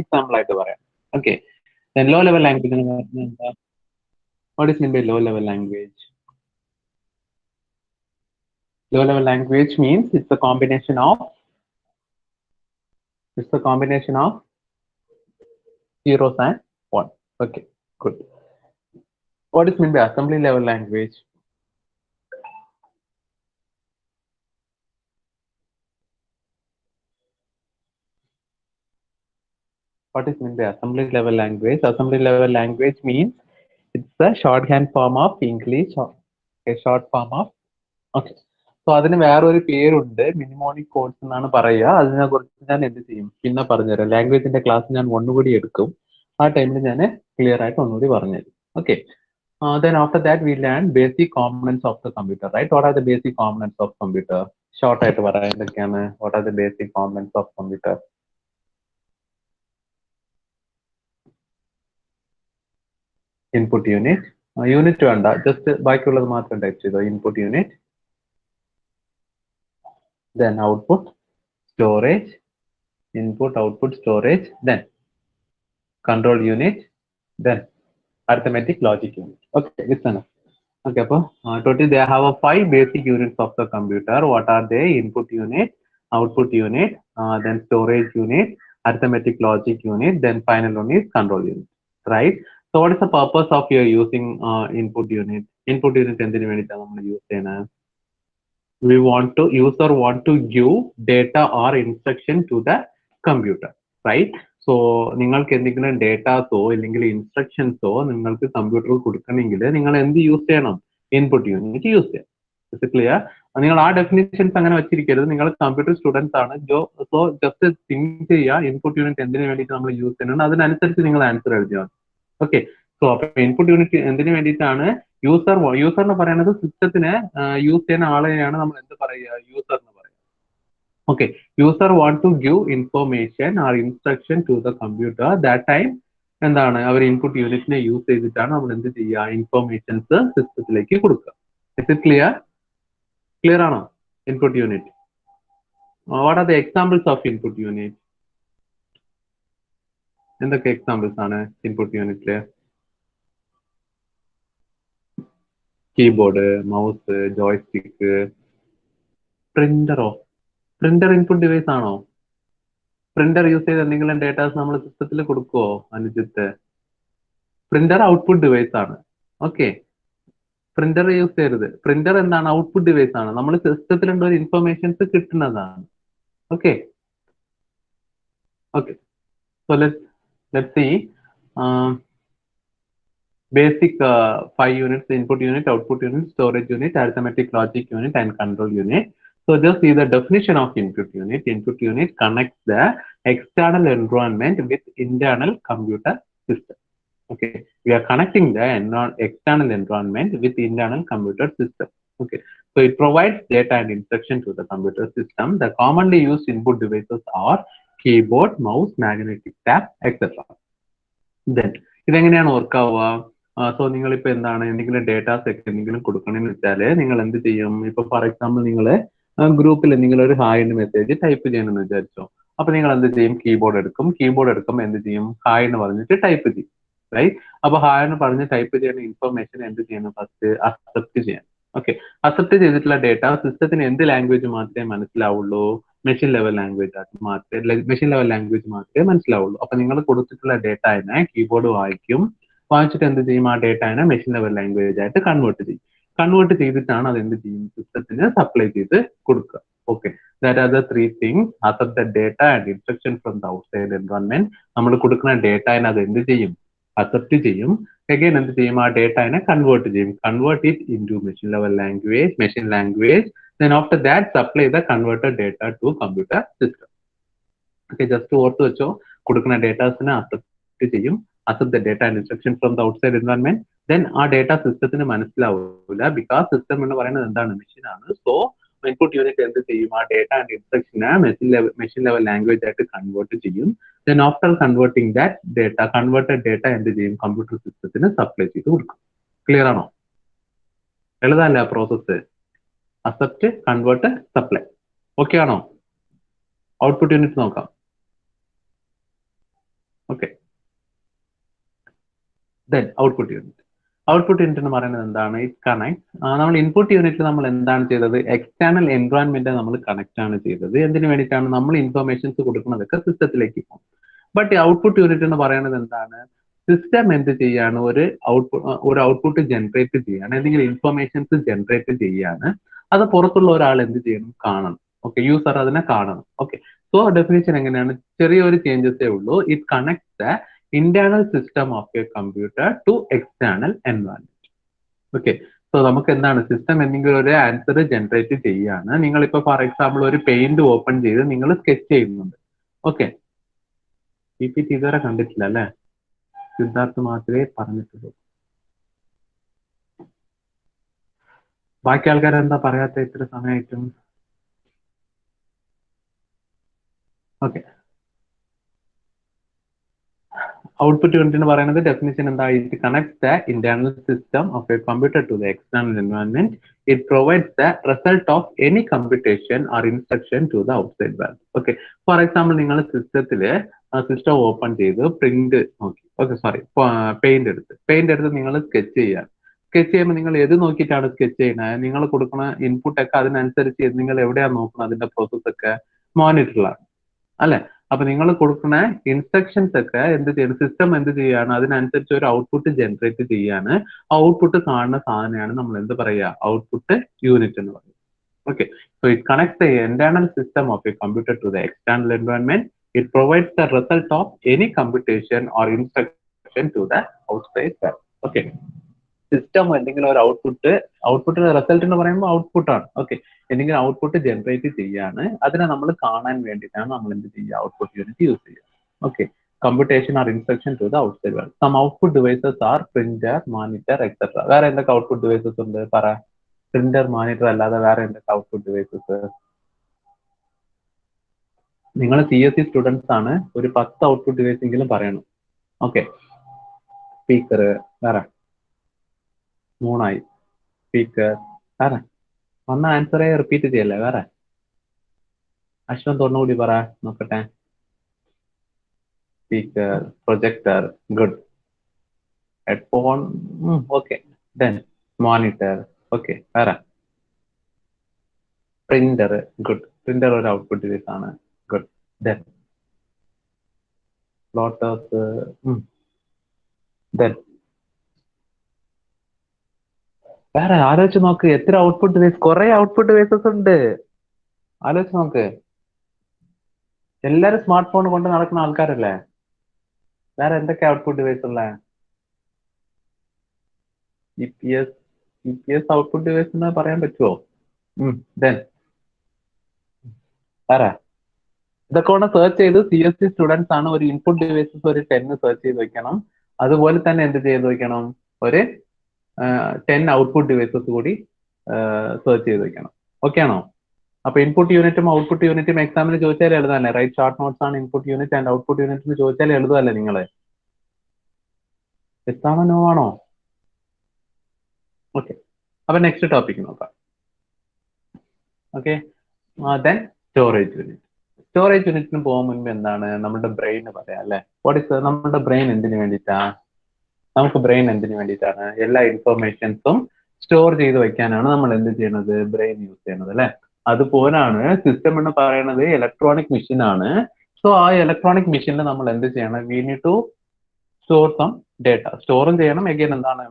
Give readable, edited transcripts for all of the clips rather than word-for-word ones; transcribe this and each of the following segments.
example ആയിട്ട് പറയാം. Okay. Then low level language എന്ന് പറഞ്ഞാൽ എന്താ? What is meant by low level language? Low level language means it's a combination of zeros and one. Okay, good. What is meant by assembly level language? What is meant by assembly level language? Assembly level language means it's a shorthand form of English or a short form of. Okay. So അതിന് വേറൊരു പേരുണ്ട്, മിനിമോണിക് codes എന്നാണ് പറയുക. അതിനെ കുറിച്ച് ഞാൻ എന്ത് ചെയ്യും പിന്നെ പറഞ്ഞുതരാം. ലാംഗ്വേജിന്റെ ക്ലാസ് ഞാൻ ഒന്നുകൂടി എടുക്കും. ആ ടൈമിൽ ഞാൻ ക്ലിയർ ആയിട്ട് ഒന്നുകൂടി പറഞ്ഞുതരും. Okay. Then after that we learn basic components of the computer, right? What are the basic components of computer? Short ആയിട്ട് പറയാം എന്തൊക്കെയാണ്. What are the basic components of computer? Input unit. Unit വേണ്ട, just ബാക്കിയുള്ളത് മാത്രം type ചെയ്തോ. Input unit. Then output, storage, input, output, storage, then control unit, then arithmetic logic unit. Okay, listen up. Okay, totally they have a 5 basic units of the computer. What are they? Input unit, output unit, then storage unit, arithmetic logic unit, then final one is control unit, right? So what is the purpose of your using input unit? Input unit എന്തിനു വേണ്ടിയിട്ടാണ് നമ്മൾ use ചെയ്യുന്നത്? We want to give data or instruction to the computer, right? So നിങ്ങൾക്ക് എന്തെങ്കിലും ഡേറ്റാസോ അല്ലെങ്കിൽ ഇൻസ്ട്രക്ഷൻസോ നിങ്ങൾക്ക് കമ്പ്യൂട്ടറിൽ കൊടുക്കണമെങ്കിൽ നിങ്ങൾ എന്ത് യൂസ് ചെയ്യണം? ഇൻപുട്ട് യൂണിറ്റ് യൂസ് ചെയ്യാം. Is clear? നിങ്ങൾ ആ ഡെഫിനിഷൻസ് അങ്ങനെ വെച്ചിരിക്കരുത്. നിങ്ങൾ കമ്പ്യൂട്ടർ സ്റ്റുഡൻസ് ആണ്. സോ ജസ്റ്റ് തിങ്ക് ചെയ്യുക ഇൻപുട്ട് യൂണിറ്റ് എന്തിനു വേണ്ടിയിട്ട് നമ്മൾ യൂസ് ചെയ്യുന്നുണ്ട്, അതിനനുസരിച്ച് നിങ്ങൾ ആൻസർ എഴുതിയാൽ. ഓക്കെ. സോ അപ്പൊ ഇൻപുട്ട് യൂണിറ്റ് എന്തിനു വേണ്ടിയിട്ടാണ്? യൂസർ എന്ന് പറയുന്നത് സിസ്റ്റത്തിന് യൂസ് ചെയ്യുന്ന ആളെയാണ് നമ്മൾ എന്ത് പറയുക? യൂസർ എന്ന് പറയുക. Okay, user want to give information or instruction to the computer. That time എന്താണ് അവർ ഇൻപുട്ട് യൂണിറ്റിനെ യൂസ് ചെയ്തിട്ടാണ് നമ്മൾ എന്ത് ചെയ്യുക? ഇൻഫോർമേഷൻസ് സിസ്റ്റത്തിലേക്ക് കൊടുക്കുക. Is it clear? Clear ആണോ? Input unit. What are the examples of input unit? എന്തൊക്കെ എക്സാമ്പിൾസ് ആണ് ഇൻപുട്ട് യൂണിറ്റില്? കീബോർഡ്, മൗസ്, ജോയ്സ്റ്റിക്ക്, പ്രിന്ററോ? പ്രിന്റർ ഇൻപുട്ട് ഡിവൈസ് ആണോ? പ്രിന്റർ യൂസ് ചെയ്ത് എന്തെങ്കിലും ഡേറ്റാസ് നമ്മൾ സിസ്റ്റത്തിൽ കൊടുക്കുവോ അനുജിത്ത്? പ്രിന്റർ ഔട്ട്പുട്ട് ഡിവൈസ് ആണ്. ഓക്കെ, പ്രിന്റർ യൂസ് ചെയ്യരുത്. പ്രിന്റർ എന്താണ്? ഔട്ട്പുട്ട് ഡിവൈസ് ആണ്. നമ്മൾ സിസ്റ്റത്തിലുള്ള ഒരു ഇൻഫർമേഷൻസ് കിട്ടുന്നതാണ്. Okay okay. So let see basic 5 units: input unit, output unit, storage unit, arithmetic logic unit, and control unit. So just see the definition of input unit. Input unit connects the external environment with internal computer system. Okay, we are connecting the external environment with internal computer system. Okay, so it provides data and instruction to the computer system. The commonly used input devices are keyboard, mouse, magnetic tap, etc. Then ഇതെങ്ങനെയാണ് work ആവുക? So നിങ്ങളിപ്പോ എന്താണ് എന്തെങ്കിലും datas ഒക്കെ എന്തെങ്കിലും കൊടുക്കണമെന്ന് വെച്ചാല് നിങ്ങൾ എന്ത് ചെയ്യും? ഇപ്പൊ ഫോർ എക്സാമ്പിൾ നിങ്ങൾ ഗ്രൂപ്പിൽ എന്തെങ്കിലും ഒരു ഹായ് മെസ്സേജ് ടൈപ്പ് ചെയ്യണമെന്ന് വിചാരിച്ചോ. അപ്പൊ നിങ്ങൾ എന്ത് ചെയ്യും? കീബോർഡ് എടുക്കുമ്പോൾ എന്ത് ചെയ്യും? ഹായ് എന്ന് പറഞ്ഞിട്ട് ടൈപ്പ് ചെയ്യും, റൈറ്റ്? അപ്പൊ ഹായ് എന്ന് പറഞ്ഞ് ടൈപ്പ് ചെയ്യുന്ന ഇൻഫർമേഷൻ എന്ത് ചെയ്യണം? ഫസ്റ്റ് അക്സെപ്റ്റ് ചെയ്യണം. ഓക്കെ, അക്സെപ്റ്റ് ചെയ്തിട്ടുള്ള ഡേറ്റ സിസ്റ്റത്തിന് എന്ത് ലാംഗ്വേജ് മാത്രമേ മനസ്സിലാവുള്ളൂ? മെഷീൻ ലെവൽ ലാംഗ്വേജ് മാത്രമേ മനസ്സിലാവുള്ളൂ. അപ്പൊ നിങ്ങൾ കൊടുത്തിട്ടുള്ള ഡേറ്റനെ കീബോർഡ് വായിച്ചിട്ട് എന്ത് ചെയ്യും? ആ ഡേറ്റനെ മെഷീൻ ലെവൽ ലാംഗ്വേജ് ആയിട്ട് കൺവേർട്ട് ചെയ്തിട്ടാണ് അത് എന്ത് ചെയ്യും? സിസ്റ്റത്തിന് സപ്ലൈ ചെയ്ത് കൊടുക്കുക. Okay, that are the 3 things. Accept the data and instruction from the outside environment. നമ്മൾ കൊടുക്കുന്ന ഡേറ്റനെ അത് എന്ത് ചെയ്യും? അക്സെപ്റ്റ് ചെയ്യും. അഗൈൻ എന്ത് ചെയ്യും? ആ ഡേറ്റനെ കൺവേർട്ട് ചെയ്യും. Convert it into machine language. Then after that supply the converted data to computer system. Okay, just ഓർത്ത് വെച്ചോ, കൊടുക്കുന്ന ഡേറ്റാസിനെ അക്സെപ്റ്റ് ചെയ്യും. Accept the data and instruction from the outside environment. Then ആ ഡേറ്റ സിസ്റ്റത്തിന് മനസ്സിലാവില്ല, ബിക്കോസ് സിസ്റ്റം എന്ന് പറയുന്നത് എന്താണ്? മെഷീൻ ആണ്. സോ ഇൻപുട്ട് യൂണിറ്റ് എന്ത് ചെയ്യും? ആ ഡേറ്റ ആൻഡ് ഇൻസ്ട്രക്ഷനെ മെഷീൻ ലെവൽ ലാംഗ്വേജ് ആയിട്ട് കൺവേർട്ട് ചെയ്യും. Then after converting that data, converted data എന്ത് ചെയ്യും? കമ്പ്യൂട്ടർ സിസ്റ്റത്തിന് സപ്ലൈ ചെയ്ത് കൊടുക്കും. ക്ലിയർ ആണോ? എളുതല്ല process? Accept, convert, supply. Okay ആണോ? ഔട്ട്പുട്ട് യൂണിറ്റ് നോക്കാം. Okay. Then output unit. Output unit എന്ന് പറയുന്നത് എന്താണ്? It connect. നമ്മൾ ഇൻപുട്ട് യൂണിറ്റിൽ നമ്മൾ എന്താണ് ചെയ്തത്? എക്സ്റ്റേണൽ എൻവയോൺമെന്റ് നമ്മൾ കണക്ട് ആണ് ചെയ്തത്. എന്തിനു വേണ്ടിയിട്ടാണ്? നമ്മൾ ഇൻഫർമേഷൻസ് കൊടുക്കുന്നതൊക്കെ സിസ്റ്റത്തിലേക്ക് പോകും. ബട്ട് ഔട്ട്പുട്ട് യൂണിറ്റ് എന്ന് പറയുന്നത് എന്താണ്? സിസ്റ്റം എന്ത് ചെയ്യാണ്? ഒരു ഔട്ട്പുട്ട് ജനറേറ്റ് ചെയ്യാണ്, എന്തെങ്കിലും ഇൻഫർമേഷൻസ് ജനറേറ്റ് ചെയ്യാണ്. അത് പുറത്തുള്ള ഒരാൾ എന്ത് ചെയ്യണം? കാണണം. ഓക്കെ, യൂസർ അതിനെ കാണണം. ഓക്കെ, സോ ഡെഫിനിഷൻ എങ്ങനെയാണ്? ചെറിയൊരു ചേഞ്ചസേ ഉള്ളൂ. It connect the internal system of a computer to external environment. Okay, so നമുക്ക് എന്താണ്? സിസ്റ്റം എന്തെങ്കിലും ഒരു ആൻസർ ജനറേറ്റ് ചെയ്യാണ്. നിങ്ങളിപ്പോ ഫോർ എക്സാമ്പിൾ ഒരു പെയിന്റ് ഓപ്പൺ ചെയ്ത് നിങ്ങൾ സ്കെച്ച് ചെയ്യുന്നുണ്ട്. ഓക്കെ, PPT ഇതുവരെ കണ്ടിട്ടില്ല അല്ലെ? സിദ്ധാർത്ഥ് മാത്രമേ പറഞ്ഞിട്ടുള്ളൂ. ബാക്കി ആൾക്കാർ എന്താ പറയാത്ത ഇത്ര സമയമായിട്ടും? ഓക്കെ, ഔട്ട്പുട്ട് യൂണിറ്റ് എന്ന് പറയുന്നത് ഡെഫിനിഷൻ എന്താ? It connects the internal system of a computer to the external environment. It provides the result of any computation or instruction to the outside world. Okay, for example നിങ്ങൾ സിസ്റ്റത്തില് system open ചെയ്ത് print നോക്കി. Okay, sorry, paint എടുത്ത് നിങ്ങൾ sketch ചെയ്യുക. Sketch ചെയ്യുമ്പോൾ നിങ്ങൾ ഏത് നോക്കിയിട്ടാണ് സ്കെച്ച് ചെയ്യുന്നത്? നിങ്ങൾ കൊടുക്കുന്ന ഇൻപുട്ട് ഒക്കെ അതിനനുസരിച്ച് നിങ്ങൾ എവിടെയാണ് നോക്കുന്നത്? അതിന്റെ പ്രോസസ് ഒക്കെ മോണിറ്ററിലാണ് അല്ലെ? അപ്പൊ നിങ്ങൾ കൊടുക്കുന്ന ഇൻസ്ട്രക്ഷൻസ് ഒക്കെ എന്ത് ചെയ്യണം? സിസ്റ്റം എന്ത് ചെയ്യാണ്? അതിനനുസരിച്ച് ഒരു ഔട്ട്പുട്ട് ജനറേറ്റ് ചെയ്യാണ്. ഔട്ട്പുട്ട് കാണുന്ന സാധനമാണ് നമ്മൾ എന്ത് പറയുക? ഔട്ട്പുട്ട് യൂണിറ്റ് എന്ന് പറയുന്നത്. Okay, so it connects the internal system of a computer to the external environment. It provides the result of any computation or instruction to the outside world. Okay, system എന്തെങ്കിലും ഒരു output result എന്ന് പറയുമ്പോൾ output ആണ്. Okay, എന്തെങ്കിലും output generate ചെയ്യാണ്. അതിനെ നമ്മൾ കാണാൻ വേണ്ടിയിട്ടാണ് നമ്മൾ എന്ത് ചെയ്യുക? ഔട്ട്പുട്ട് യൂണിറ്റ് യൂസ് ചെയ്യുക. Okay, computation or instruction to the outside world. Some output devices are printer, monitor, etc. വേറെ എന്തൊക്കെ ഔട്ട്പുട്ട് ഡിവൈസസ് ഉണ്ട്? പറ. പ്രിന്റർ, മോണിറ്റർ അല്ലാതെ വേറെ എന്തൊക്കെ ഔട്ട്പുട്ട് ഡിവൈസസ്? നിങ്ങൾ CSE സ്റ്റുഡൻസ് ആണ്, ഒരു 10 ഔട്ട്പുട്ട് ഡിവൈസ് എങ്കിലും പറയണം. ഓക്കെ, സ്പീക്കർ, വേറെ 3 സ്പീക്കർ, വേറെ വന്ന ആൻസറെ റിപ്പീറ്റ് ചെയ്യല്ലേ? വേറെ അശ്വന്ത് ഒന്നുകൂടി പറ നോക്കട്ടെ. Speaker, projector, good. Headphone, okay. Then monitor, okay. വേറെ പ്രിന്റർ, ഗുഡ്. പ്രിന്റർ ഒരു ഔട്ട്പുട്ട് ഡിവൈസ് ആണ്. ഗുഡ്. ദെൻ ലോട്ടസ്, ദെൻ വേറെ ആലോചിച്ച് നോക്ക്. എത്ര ഔട്ട്പുട്ട് ഡിവൈസ്? കുറെ ഔട്ട്പുട്ട് ഡിവൈസസ് ഉണ്ട്. ആലോചിച്ച് നോക്ക്. എല്ലാരും സ്മാർട്ട് ഫോൺ കൊണ്ട് നടക്കുന്ന ആൾക്കാരല്ലേ? വേറെ എന്തൊക്കെ ഔട്ട്പുട്ട് ഡിവൈസ് ഉള്ള? GPS ഔട്ട്പുട്ട് ഡിവൈസ് എന്ന് പറയാൻ പറ്റുമോ? ദെൻ വേറെ ഇതൊക്കെ ഒന്ന് സെർച്ച് ചെയ്ത് CSE സ്റ്റുഡൻസ് ആണ്. ഒരു ഇൻപുട്ട് ഡിവൈസസ് ഒരു 10 സെർച്ച് ചെയ്ത് വെക്കണം. അതുപോലെ തന്നെ എന്ത് ചെയ്ത് വെക്കണം? ഒരു 10 ഔട്ട്പുട്ട് ഡിവൈസസ് കൂടി സെർച്ച് ചെയ്ത് വെക്കണം. ഓക്കെ ആണോ? അപ്പൊ ഇൻപുട്ട് യൂണിറ്റും ഔട്ട്പുട്ട് യൂണിറ്റും എക്സാമിന് ചോദിച്ചാൽ എഴുതാനേ. റൈറ്റ് ഷോർട്ട് നോട്ട്സ് ആണ് input unit and output unit ചോദിച്ചാൽ എഴുതുമല്ലേ നിങ്ങള്? എത്താണോ നോ ആണോ? ഓക്കെ, അപ്പൊ നെക്സ്റ്റ് ടോപ്പിക് നോക്കാം. Okay, then storage unit. Storage യൂണിറ്റിന് പോകാൻ മുൻപ് എന്താണ് നമ്മുടെ ബ്രെയിൻ പറയാം അല്ലെ? നമ്മുടെ ബ്രെയിൻ എന്തിനു വേണ്ടിയിട്ടാ? നമുക്ക് ബ്രെയിൻ എന്തിനു വേണ്ടിയിട്ടാണ്? എല്ലാ ഇൻഫർമേഷൻസും സ്റ്റോർ ചെയ്ത് വെക്കാനാണ് നമ്മൾ എന്ത് ചെയ്യണത്? ബ്രെയിൻ യൂസ് ചെയ്യണത് അല്ലെ? അതുപോലാണ് സിസ്റ്റം എന്ന് പറയുന്നത് ഇലക്ട്രോണിക് മെഷീൻ ആണ്. സോ ആ ഇലക്ട്രോണിക് മെഷീനിൽ നമ്മൾ എന്ത് ചെയ്യണം? We need to store some data. സ്റ്റോറും ചെയ്യണം, എഗെയിൻ എന്താണ്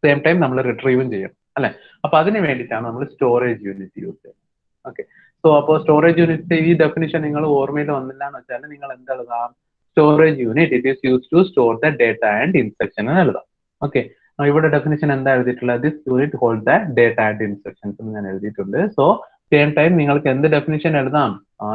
സെയിം ടൈം നമ്മൾ റിട്രീവും ചെയ്യണം അല്ലെ? അപ്പൊ അതിന് വേണ്ടിയിട്ടാണ് നമ്മൾ സ്റ്റോറേജ് യൂണിറ്റ് യൂസ് ചെയ്യുന്നത്. ഓക്കെ, സോ അപ്പോൾ സ്റ്റോറേജ് യൂണിറ്റ് ഈ ഡെഫിനിഷൻ നിങ്ങൾ ഓർമ്മയിൽ വന്നില്ല എന്ന് വെച്ചാൽ നിങ്ങൾ എന്ത് എഴുതാം? Storage unit it is use to store the data and instruction എന്ന് എഴുതാം. ഓക്കെ, ഇവിടെ ഡെഫിനിഷൻ എന്താ എഴുതിയിട്ടുള്ളത്? This unit hold the data and instructions എന്ന് ഞാൻ എഴുതിയിട്ടുണ്ട്. സോ സെയിം ടൈം നിങ്ങൾക്ക് എന്ത് ഡെഫിനിഷൻ എഴുതാം?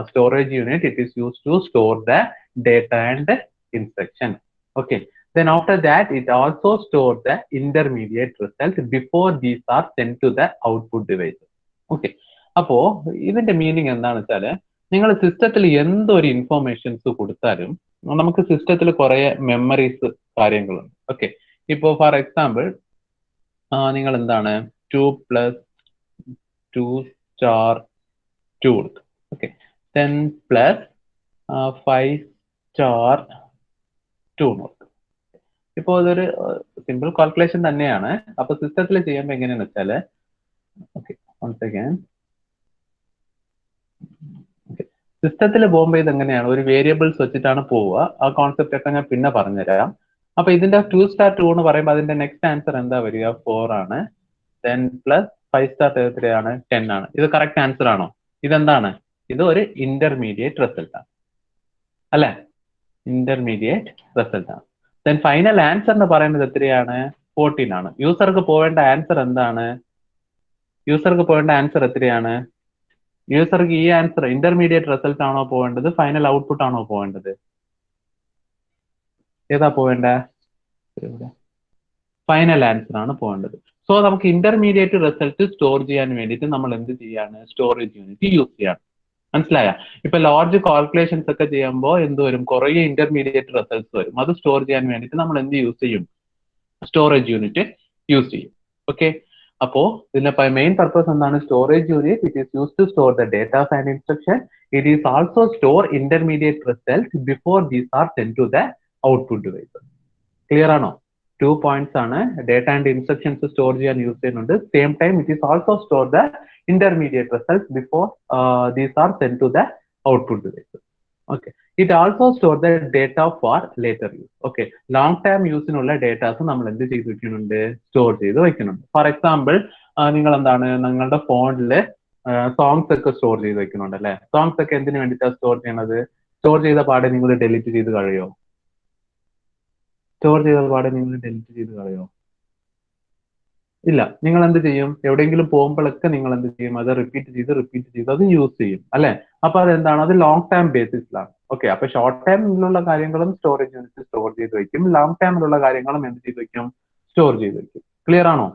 Storage unit it is use to store the data and instruction. Okay, then after that it also stores the intermediate result before these are sent to the output device. Okay, അപ്പോ ഇതിന്റെ meaning എന്താണെന്ന് വെച്ചാല് നിങ്ങൾ സിസ്റ്റത്തിൽ എന്തൊരു informations കൊടുത്താലും നമുക്ക് സിസ്റ്റത്തിൽ കുറെ മെമ്മറീസ് കാര്യങ്ങളുണ്ട്. ഓക്കെ, ഇപ്പോ ഫോർ എക്സാമ്പിൾ നിങ്ങൾ എന്താണ് 2 + 2 * 2 കൊടുത്തു. Okay, 10 + 5 * 2 note. ഇപ്പോൾ ഇതൊരു സിമ്പിൾ കാൽക്കുലേഷൻ തന്നെയാണ്. അപ്പൊ സിസ്റ്റത്തിൽ ചെയ്യുമ്പോൾ എങ്ങനെയാണെന്ന് വെച്ചാല് ഓക്കെ വൺസ് അഗൈൻ സിസ്റ്റത്തിൽ പോകുമ്പോൾ ഇത് എങ്ങനെയാണ് ഒരു വേരിയബിൾസ് വെച്ചിട്ടാണ് പോവുക. ആ കോൺസെപ്റ്റ് ഒക്കെ ഞാൻ പിന്നെ പറഞ്ഞുതരാം. അപ്പൊ ഇതിന്റെ 2 സ്റ്റാർ 2 എന്ന് പറയുമ്പോൾ അതിന്റെ നെക്സ്റ്റ് ആൻസർ എന്താ വരിക? 4 ആണ്. ദെൻ പ്ലസ് 5 സ്റ്റാർ എത്രയാണ്? 10 ആണ്. ഇത് കറക്റ്റ് ആൻസർ ആണോ? ഇതെന്താണ്? ഇത് ഒരു ഇന്റർമീഡിയറ്റ് റിസൾട്ട് ആണ് അല്ലെ? ഇന്റർമീഡിയറ്റ് റിസൾട്ട് ആണ്. ദെൻ ഫൈനൽ ആൻസർ എന്ന് പറയുന്നത് എത്രയാണ്? 14 ആണ്. യൂസർക്ക് പോവേണ്ട ആൻസർ എന്താണ്? യൂസർക്ക് പോവേണ്ട ആൻസർ എത്രയാണ്? യൂസർക്ക് ഈ ആൻസർ ഇന്റർമീഡിയറ്റ് റിസൾട്ട് ആണോ പോവേണ്ടത്? ഫൈനൽ ഔട്ട്പുട്ട് ആണോ പോവേണ്ടത്? ഏതാ പോവേണ്ട? ഫൈനൽ ആൻസർ ആണ് പോവേണ്ടത്. സോ നമുക്ക് ഇന്റർമീഡിയറ്റ് റിസൾട്ട് സ്റ്റോർ ചെയ്യാൻ വേണ്ടിയിട്ട് നമ്മൾ എന്ത് ചെയ്യാണ്? സ്റ്റോറേജ് യൂണിറ്റ് യൂസ് ചെയ്യാണ്. മനസ്സിലായ? ഇപ്പൊ ലാർജ് കാൽക്കുലേഷൻസ് ഒക്കെ ചെയ്യുമ്പോൾ എന്ത് വരും? കുറെ ഇന്റർമീഡിയറ്റ് റിസൾട്ട്സ് വരും. അത് സ്റ്റോർ ചെയ്യാൻ വേണ്ടിയിട്ട് നമ്മൾ എന്ത് യൂസ് ചെയ്യും? സ്റ്റോറേജ് യൂണിറ്റ് യൂസ് ചെയ്യും. ഓക്കെ, അപ്പോ ഇതിന്റെ മെയിൻ പർപ്പസ് എന്താണ്? Storage unit it is use to store the datas and instruction. It is also store intermediate result before these are send to the output device. Clear ആണോ? 2 points ആണ്. Data and instructions store ചെയ്യാൻ use ചെയ്യുന്നുണ്ട്. Same time it is also store the intermediate results before these are sent to the output device. Okay, it also store the data for later use. Okay, long term use നുള്ള datas നമ്മൾ എന്ത് ചെയ്ത് വെക്കുന്നുണ്ട്? Store ചെയ്ത് വെക്കുന്നുണ്ട്. Four example നിങ്ങൾ എന്താണ് നിങ്ങളുടെ ഫോണില് സോങ്സ് ഒക്കെ സ്റ്റോർ ചെയ്ത് വെക്കുന്നുണ്ട് അല്ലെ? സോങ്സ് ഒക്കെ എന്തിനു വേണ്ടിയിട്ടാണ് സ്റ്റോർ ചെയ്യണത്? സ്റ്റോർ ചെയ്ത പാടെ നിങ്ങൾ ഡെലിറ്റ് ചെയ്ത് കളയോ? സ്റ്റോർ ചെയ്ത പാടെ നിങ്ങൾ ഡെലിറ്റ് ചെയ്ത് കളയോ? ഇല്ല. നിങ്ങൾ എന്ത് ചെയ്യും? എവിടെയെങ്കിലും പോകുമ്പോഴൊക്കെ നിങ്ങൾ എന്ത് ചെയ്യും? അത് റിപ്പീറ്റ് ചെയ്ത് അത് യൂസ് ചെയ്യും അല്ലെ? അപ്പൊ അതെന്താണ്? അത് ലോങ് ടൈം ബേസിസിലാണ്. ഓക്കെ, അപ്പൊ ഷോർട്ട് ടൈമിലുള്ള കാര്യങ്ങളും സ്റ്റോറേജ് യൂണിറ്റ് സ്റ്റോർ ചെയ്ത് വെക്കും. ലോങ് ടൈമിലുള്ള കാര്യങ്ങളും എന്ത് ചെയ്ത് വെക്കും? സ്റ്റോർ ചെയ്ത് വെക്കും. ക്ലിയർ ആണോ?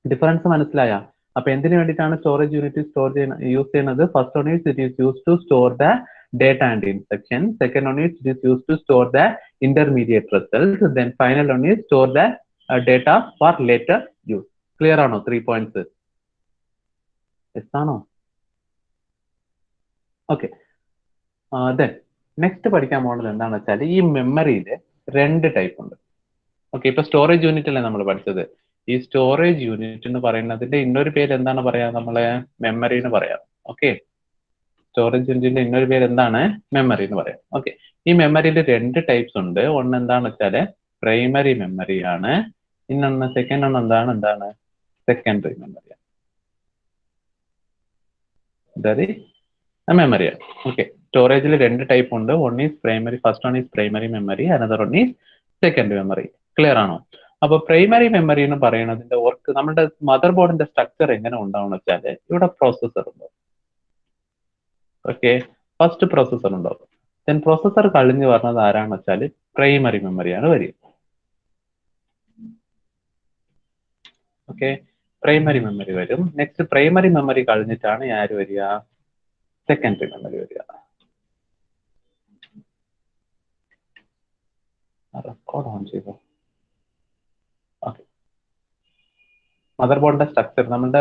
ഡിഫറൻസ് മനസ്സിലായ? അപ്പൊ എന്തിനു വേണ്ടിയിട്ടാണ് സ്റ്റോറേജ് യൂണിറ്റ് യൂസ് ചെയ്യുന്നത്? First one is it is use to store the data and instruction. Second one is it is use to store the intermediate result. Then final one is store the data for later use. Clear ആണോ? 3 points yes ആണോ? Okay, then next പഠിക്കാൻ പോകുന്നത് എന്താണെന്ന് വെച്ചാൽ ഈ മെമ്മറിയിൽ 2 type ഉണ്ട്. Okay, ഇപ്പൊ സ്റ്റോറേജ് യൂണിറ്റ് അല്ലേ നമ്മൾ പഠിച്ചത്. ഈ സ്റ്റോറേജ് യൂണിറ്റ് എന്ന് പറയുന്നതിന്റെ ഇന്നൊരു പേര് എന്താണ് പറയാ? നമ്മളെ മെമ്മറി എന്ന് പറയാം. ഓക്കെ, സ്റ്റോറേജ് യൂണിറ്റിന്റെ ഇന്നൊരു പേര് എന്താണ്? മെമ്മറി എന്ന് പറയാം. ഓക്കെ, ഈ മെമ്മറിയിൽ 2 ടൈപ്സ് ഉണ്ട്. ഒന്ന് എന്താണെന്ന് വെച്ചാല് പ്രൈമറി മെമ്മറി ആണ്. ഇന്നൊന്ന് സെക്കൻഡ് ഒന്ന് എന്താണ് സെക്കൻഡറി മെമ്മറി. മെമ്മറിയാണ്. ഓക്കെ, സ്റ്റോറേജിൽ 2 ടൈപ്പ് ഉണ്ട്. One is primary, first one is primary memory, another one is secondary memory. Clear ആണോ? അപ്പൊ പ്രൈമറി മെമ്മറി എന്ന് പറയുന്നതിന്റെ വർക്ക് നമ്മുടെ മദർ ബോർഡിന്റെ സ്ട്രക്ചർ എങ്ങനെ ഉണ്ടാവും വെച്ചാല് ഇവിടെ പ്രോസസർ ഉണ്ടാവും. ഓക്കെ, ഫസ്റ്റ് പ്രോസസർ ഉണ്ടാവും. ദെൻ പ്രോസസർ കഴിഞ്ഞ് പറഞ്ഞത് ആരാണെന്ന് വെച്ചാല് പ്രൈമറി മെമ്മറിയാണ് വരിക. ഓക്കെ, പ്രൈമറി മെമ്മറി വരും. നെക്സ്റ്റ് പ്രൈമറി മെമ്മറി കഴിഞ്ഞിട്ടാണ് ആര് വരിക? സെക്കൻഡറി മെമ്മറി വരിക. റെക്കോർഡ് ഓൺ ചെയ്തോ? ഓക്കെ, മദർ ബോർഡിന്റെ സ്ട്രക്ചർ നമ്മുടെ